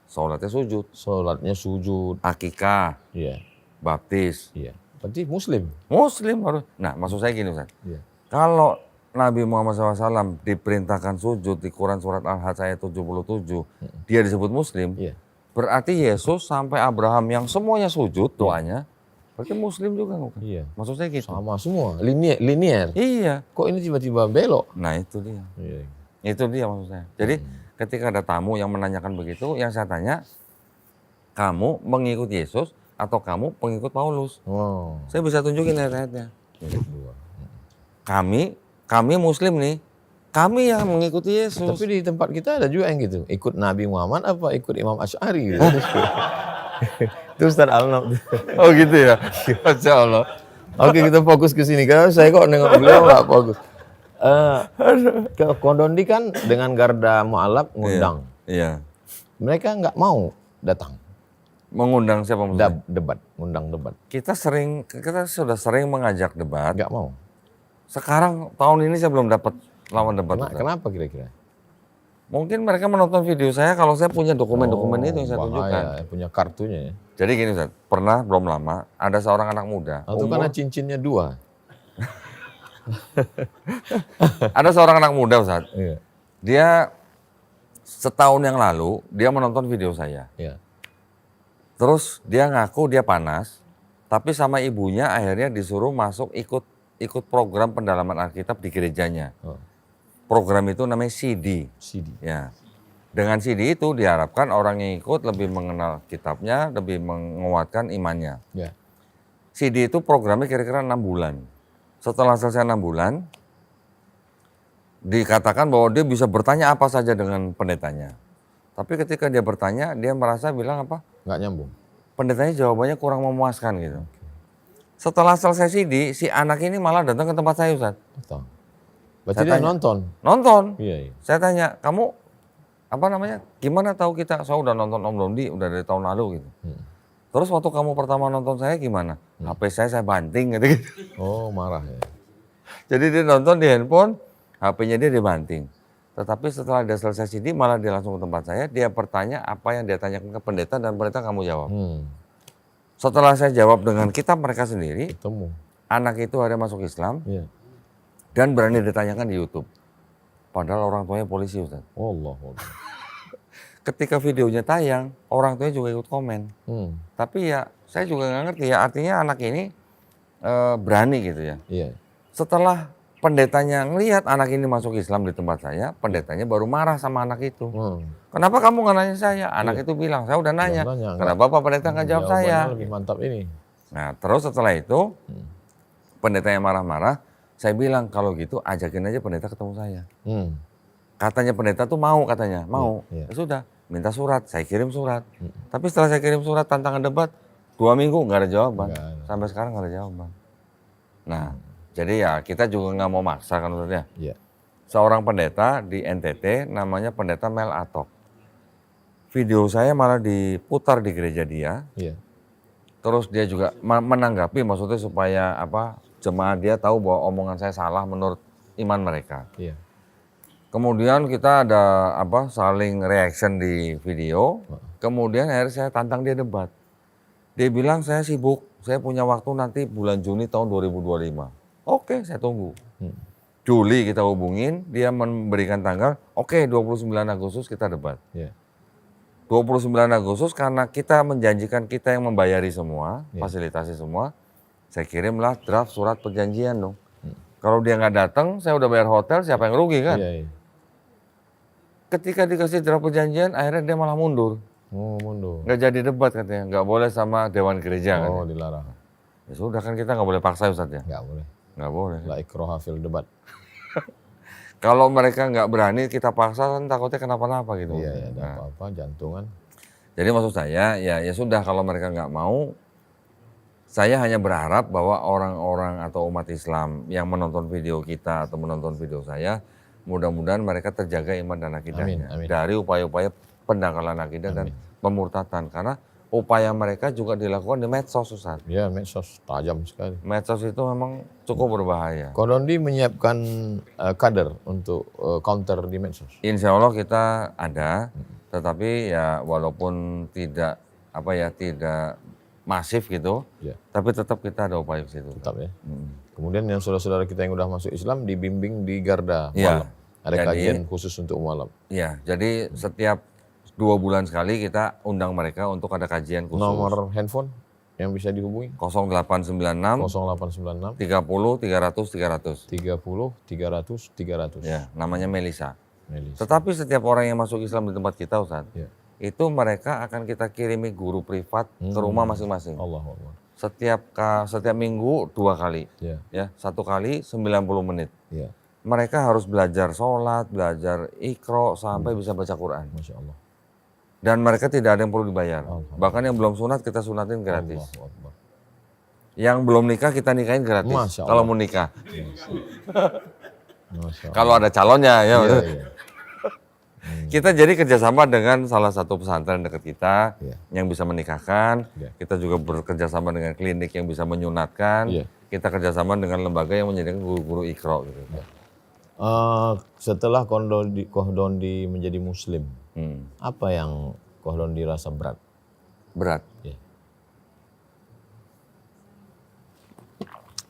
sholatnya sujud, Sholatnya sujud. akikah, Iya, baptis. iya. Berarti Muslim. Muslim harus. Nah maksud saya gini Ustaz. Iya. Kalau Nabi Muhammad SAW diperintahkan sujud di Quran surat Al-Hajj ayat 77, dia disebut Muslim. Iya. Berarti Yesus sampai Abraham yang semuanya sujud doanya, berarti Muslim juga bukan? Iya. Maksud saya gitu. Sama semua. Linear. Iya. Kok ini tiba-tiba belok? Nah itu dia. Iya. Itu dia maksud saya. Jadi ketika ada tamu yang menanyakan begitu, yang saya tanya, kamu mengikut Yesus atau kamu pengikut Paulus? Oh. Saya bisa tunjukin ayat-ayatnya. Dua. Kami Muslim nih, kami yang mengikuti Yesus. Tapi di tempat kita ada juga yang gitu. Ikut Nabi Muhammad apa ikut Imam Asy'ari gitu. Itu Ustaz Alnab. Oh gitu ya? Masya Allah. Oke, kita fokus ke sini. Karena saya kok nengok beliau nggak fokus. Ke Kohdondi kan dengan Garda Mualaf ngundang. Iya. Mereka nggak mau datang. Mengundang siapa maksudnya? Debat, ngundang debat. Kita sudah sering mengajak debat. Nggak mau. Sekarang tahun ini saya belum dapat lawan debat. Ustaz. Kenapa kira-kira? Mungkin mereka menonton video saya kalau saya punya dokumen-dokumen itu yang saya tunjukkan. Bahaya, punya kartunya ya. Jadi gini Ustaz, pernah belum lama ada seorang anak muda. Atau karena cincinnya dua. Ada seorang anak muda Ustaz. Iya. Dia setahun yang lalu dia menonton video saya. Iya. Terus dia ngaku dia panas, tapi sama ibunya akhirnya disuruh masuk ikut program pendalaman Alkitab di gerejanya. Oh. Program itu namanya CD. CD. Ya. Dengan CD itu diharapkan orang yang ikut lebih mengenal kitabnya, lebih menguatkan imannya. Ya. CD itu programnya kira-kira 6 bulan. Setelah selesai 6 bulan, dikatakan bahwa dia bisa bertanya apa saja dengan pendetanya. Tapi ketika dia bertanya, dia merasa bilang apa? Nggak nyambung. Pendetanya jawabannya kurang memuaskan gitu. Setelah selesai CD, si anak ini malah datang ke tempat saya Ustaz. Betul. Berarti Saya dia tanya. nonton. Nonton. Iya, iya. Saya tanya, kamu gimana tahu kita? Saya udah nonton Om Dondi udah dari tahun lalu gitu. Terus waktu kamu pertama nonton saya gimana? HP saya banting gitu. Oh, marah ya. Jadi dia nonton di handphone, HP-nya dia dibanting. Tetapi setelah dia selesai CD, malah dia langsung ke tempat saya, dia bertanya apa yang dia tanyakan ke pendeta dan pendeta kamu jawab. Setelah saya jawab dengan kitab mereka sendiri, Ketemu. anak itu ada masuk Islam Iya. dan berani ditanyakan di YouTube. Padahal orang tuanya polisi, Ustaz. Allah. Ketika videonya tayang, orang tuanya juga ikut komen. Tapi ya saya juga nggak ngerti ya, artinya anak ini berani gitu ya. Iya. Setelah pendetanya ngelihat anak ini masuk Islam di tempat saya, pendetanya baru marah sama anak itu. Kenapa kamu nggak nanya saya? Anak itu bilang, saya udah nanya. Kenapa Pak Pendeta nggak jawab saya? Lebih mantap ini. Nah terus setelah itu, pendetanya marah-marah, saya bilang kalau gitu ajakin aja pendeta ketemu saya. Katanya pendeta tuh mau katanya, mau. Iya. Ya sudah, minta surat, saya kirim surat. Tapi setelah saya kirim surat tantangan debat, 2 minggu nggak ada jawaban. Nggak ada. Sampai sekarang nggak ada jawaban. Nah, jadi ya kita juga nggak mau maksa kan Ustaz ya. Iya. Seorang pendeta di NTT namanya pendeta Mel Atok. Video saya malah diputar di gereja dia. Iya. Terus dia juga menanggapi maksudnya supaya apa jemaat dia tahu bahwa omongan saya salah menurut iman mereka. Iya. Kemudian kita ada apa saling reaction di video. Kemudian akhirnya saya tantang dia debat. Dia bilang saya sibuk, saya punya waktu nanti bulan Juni tahun 2025. Oke, saya tunggu. Juli kita hubungin, dia memberikan tanggal, oke 29 Agustus kita debat. Iya. 29 Agustus karena kita menjanjikan kita yang membayari semua, fasilitasi semua, saya kirimlah draft surat perjanjian dong. Kalau dia nggak datang, saya udah bayar hotel, siapa yang rugi kan? Iya. Ketika dikasih draft perjanjian, akhirnya dia malah mundur. Oh, mundur. Nggak jadi debat katanya, nggak boleh sama Dewan Gereja kan. Oh, dilarang. Ya sudah kan kita nggak boleh paksa Ustaz ya. Nggak boleh. Nggak boleh. La ikraha fil debat. Kalau mereka nggak berani kita paksa kan takutnya kenapa-napa gitu. Iya, ada apa-apa, jantungan. Jadi maksud saya ya sudah kalau mereka nggak mau, saya hanya berharap bahwa orang-orang atau umat Islam yang menonton video kita atau menonton video saya, mudah-mudahan mereka terjaga iman dan akidahnya. Amin. Dari upaya-upaya pendangkalan akidah dan pemurtatan. Karena upaya mereka juga dilakukan di medsos, Ustaz. Ya, medsos tajam sekali. Medsos itu memang cukup berbahaya. Kodondi menyiapkan kader untuk counter di medsos. Insya Allah kita ada, tetapi ya walaupun tidak tidak masif gitu, tapi tetap kita ada upaya ke situ. Tetap ya. Kemudian yang saudara-saudara kita yang udah masuk Islam dibimbing di Garda Iya. malam. Ada kajian khusus untuk malam. Iya, jadi setiap 2 bulan sekali kita undang mereka untuk ada kajian khusus. Nomor handphone yang bisa dihubungi 0896 0896 30 300 300. 30 300 300. Ya, namanya Melisa. Melisa. Tetapi setiap orang yang masuk Islam di tempat kita, Ustaz, Ya. itu mereka akan kita kirimi guru privat ke rumah masing-masing. Allahu Akbar. Setiap minggu 2 kali. Ya. Ya, 1 kali 90 menit. Ya. Mereka harus belajar sholat, belajar ikro sampai bisa baca Quran. Masya Allah. Dan mereka tidak ada yang perlu dibayar. Bahkan yang belum sunat kita sunatin gratis. Allahu Akbar. Yang belum nikah kita nikahin gratis. Masya Allah. Kalau mau nikah. Masya Allah. Kalau ada calonnya ya. Iya, iya. Kita jadi kerjasama dengan salah satu pesantren dekat kita Iya. yang bisa menikahkan. Iya. Kita juga bekerjasama dengan klinik yang bisa menyunatkan. Iya. Kita kerjasama dengan lembaga yang menyediakan guru-guru ikro. Gitu. Setelah Kohdondi menjadi Muslim, apa yang Kohdondi rasa berat? Berat. Ya.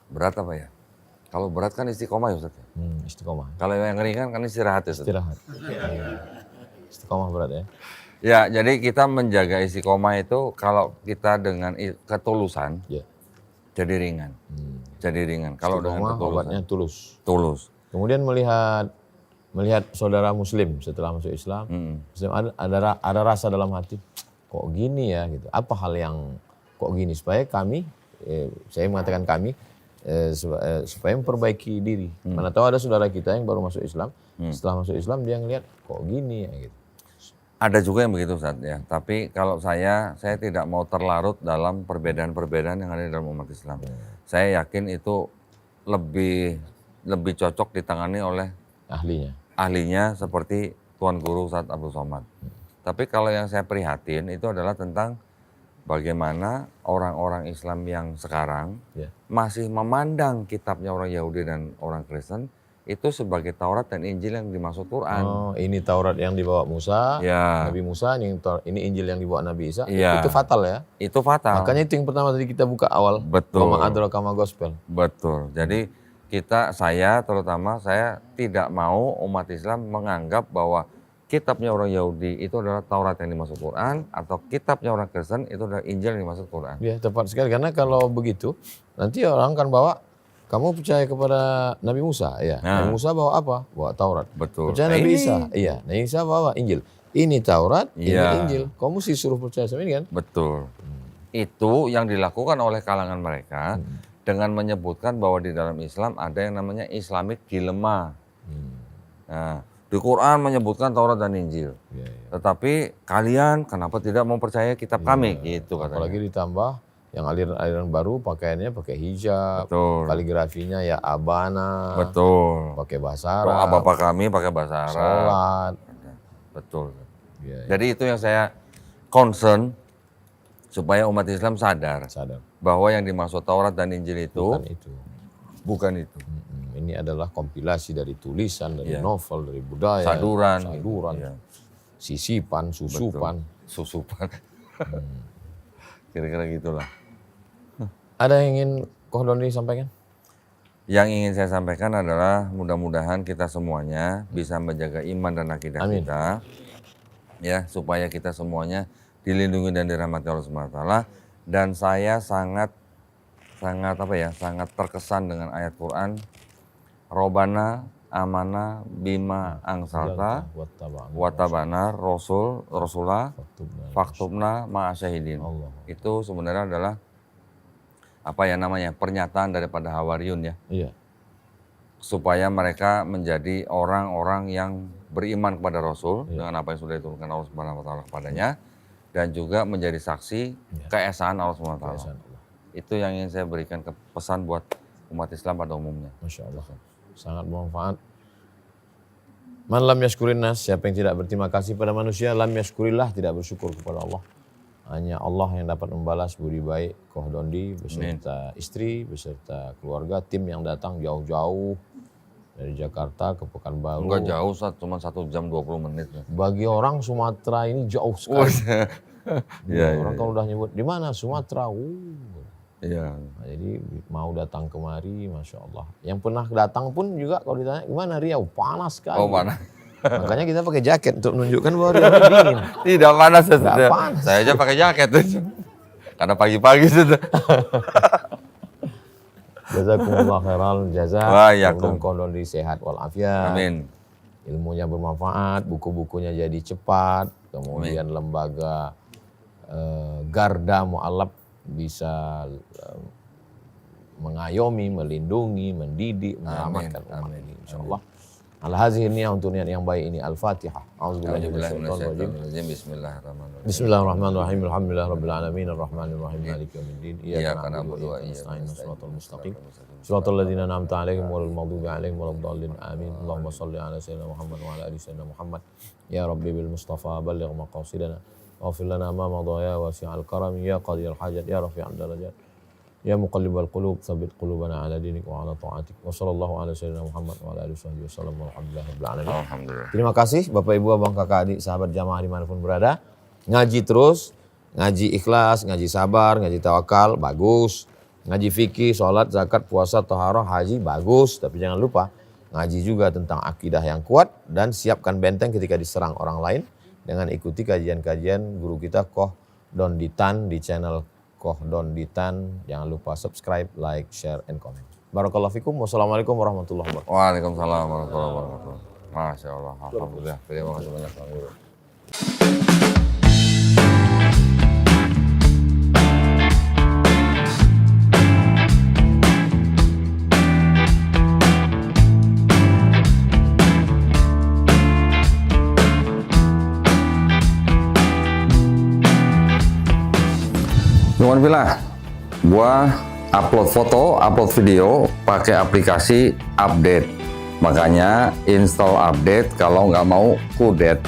Berat apa ya? Kalau berat kan istiqomah ya Ustaz. Istiqomah. Kalau yang ringan kan istirahat ya Ustaz. Istirahat. Istiqomah berat ya. Ya, jadi kita menjaga istiqomah itu kalau kita dengan ketulusan, Ya. jadi ringan. Jadi ringan. Kalau dengan Istiqomah ketulusan. obatnya tulus. Tulus. Kemudian melihat saudara Muslim setelah masuk Islam, Muslim ada rasa dalam hati, kok gini ya gitu. Apa hal yang kok gini supaya kami, saya mengatakan kami, supaya memperbaiki diri. Mana tahu ada saudara kita yang baru masuk Islam, setelah masuk Islam dia ngelihat kok gini ya gitu. Ada juga yang begitu Ustaz ya. Tapi kalau saya tidak mau terlarut dalam perbedaan-perbedaan yang ada di dalam umat Islam. Saya yakin itu lebih cocok ditangani oleh ahlinya seperti Tuan Guru Ustaz Abdul Somad. Tapi kalau yang saya prihatin itu adalah tentang bagaimana orang-orang Islam yang sekarang masih memandang kitabnya orang Yahudi dan orang Kristen itu sebagai Taurat dan Injil yang dimaksud Quran. Oh, ini Taurat yang dibawa Musa, Ya. Nabi Musa, ini Injil yang dibawa Nabi Isa. Ya. Itu fatal ya. Itu fatal. Makanya itu yang pertama tadi kita buka awal. Betul. Wama adraka ma gospel. Betul. Jadi saya tidak mau umat Islam menganggap bahwa kitabnya orang Yahudi itu adalah Taurat yang dimaksud Quran atau kitabnya orang Kristen itu adalah Injil yang dimaksud Quran. Ya, tepat sekali. Karena kalau begitu, nanti orang kan bawa, kamu percaya kepada Nabi Musa? Ya. Nabi Musa bawa apa? Bawa Taurat. Betul. Percaya Nabi Isa? Iya. Nabi Isa bawa Injil. Ini Taurat, ini Injil. Kamu sih suruh percaya sama ini kan? Betul. Itu yang dilakukan oleh kalangan mereka dengan menyebutkan bahwa di dalam Islam ada yang namanya Islamic dilemma. Nah, di Quran menyebutkan Taurat dan Injil. Ya. Tetapi kalian kenapa tidak mau percaya kitab kami? Gitu katanya. Apalagi ditambah yang aliran-aliran baru pakaiannya pakai hijab, Betul. kaligrafinya ya abana, Betul. pakai bahasa Doa Arab, Bapak kami pakai bahasa Arab. sholat. Betul. Ya, Jadi itu yang saya concern supaya umat Islam sadar sadar. bahwa yang dimaksud Taurat dan Injil itu Bukan itu. bukan itu. Ini adalah kompilasi dari tulisan, dari Iya. novel, dari budaya, Saduran. saduran, Iya. sisipan, susupan. Susupan. Kira-kira gitulah. Ada yang ingin Koh Doni sampaikan? Yang ingin saya sampaikan adalah mudah-mudahan kita semuanya bisa menjaga iman dan akidah Amin. kita, ya supaya kita semuanya dilindungi dan dirahmati Allah Subhanahu wa taala. Dan saya sangat terkesan dengan ayat Quran, Robana amana bima angsalta watabana rasulah faktubna ma'asyahidin. Allah. Itu sebenarnya adalah pernyataan daripada Hawariyun ya. Iya. Supaya mereka menjadi orang-orang yang beriman kepada Rasul dengan apa yang sudah diturunkan Allah Subhanahu wa taala kepadanya dan juga menjadi saksi keesaan Allah Subhanahu wa taala. Itu yang ingin saya berikan pesan buat umat Islam pada umumnya. Masya Allah. Sangat bermanfaat. Man lam yashkurin nas, siapa yang tidak berterima kasih pada manusia, lam yashkurillah, tidak bersyukur kepada Allah. Hanya Allah yang dapat membalas budi baik Koh Dondi beserta istri, beserta keluarga, tim yang datang jauh-jauh dari Jakarta ke Pekanbaru. Enggak jauh, cuma 1 jam 20 menit. Bagi orang Sumatera ini jauh sekali. Orang Iya. kalau udah nyebut, di mana Sumatera? Iya. Nah, jadi mau datang kemari, Masya Allah. Yang pernah datang pun juga kalau ditanya, gimana Riau? Panas sekali. Oh panas. Makanya kita pakai jaket untuk menunjukkan bahwa Riau ini dingin. Tidak panas. Nggak panas. Saya aja pakai jaket. Karena pagi-pagi sudah. Jazakumullah khairal jaza. Waalaikumsalam. Mudah-mudahan Koh sehat walafiat. Amin. Ilmunya bermanfaat, buku-bukunya jadi cepat. Kemudian lembaga Garda Mu'alaf bisa mengayomi, melindungi, mendidik, menyelamatkan umat ini insyaallah. Al-hazihi niat untuk niat yang baik ini. Al-Fatihah. Bismillahirrahmanirrahim. Bismillahirrahmanirrahim. Alhamdulillahirabbil alamin arrahmanir rahim maliki yaumiddin. Iyyaka na'budu wa nasta'in iyyaka shiratal mustaqim. Shiratal ladzina an'amta 'alaihim ghairil maghdubi 'alaihim waladdallin. Amin. Allahumma shalli ala sayyidina Muhammad wa ala ali sayyidina Muhammad. Ya Rabbi bil Mustafa balligh maqasidana. Waghfir lana ma madha ya wasi'al karam ya qadir hajat ya rafi'al darajat. Ya muqallibal qulub tsabbit qulubana ala dinik wa ala ta'atik. Wa sallallahu ala sayyidina Muhammad wa ala alihi wasallam walhamdulillahirabbil alamin. Alhamdulillah. Terima kasih Bapak Ibu, Abang, Kakak, Adik, sahabat jamaah dimanapun berada. Ngaji terus, ngaji ikhlas, ngaji sabar, ngaji tawakal, bagus. Ngaji fikih, sholat, zakat, puasa, taharah, haji, bagus. Tapi jangan lupa ngaji juga tentang akidah yang kuat dan siapkan benteng ketika diserang orang lain dengan ikuti kajian-kajian guru kita Koh Donditan di channel Koh Donditan. Jangan lupa subscribe, like, share, and comment. Barakallahu fikum. Wassalamualaikum warahmatullahi wabarakatuh. Waalaikumsalam warahmatullahi wabarakatuh. Masya Allah. Alhamdulillah. Terima kasih banyak Bang Guru. Cuman bilang, gua upload foto, upload video pakai aplikasi Update. Makanya install Update kalau nggak mau kudet.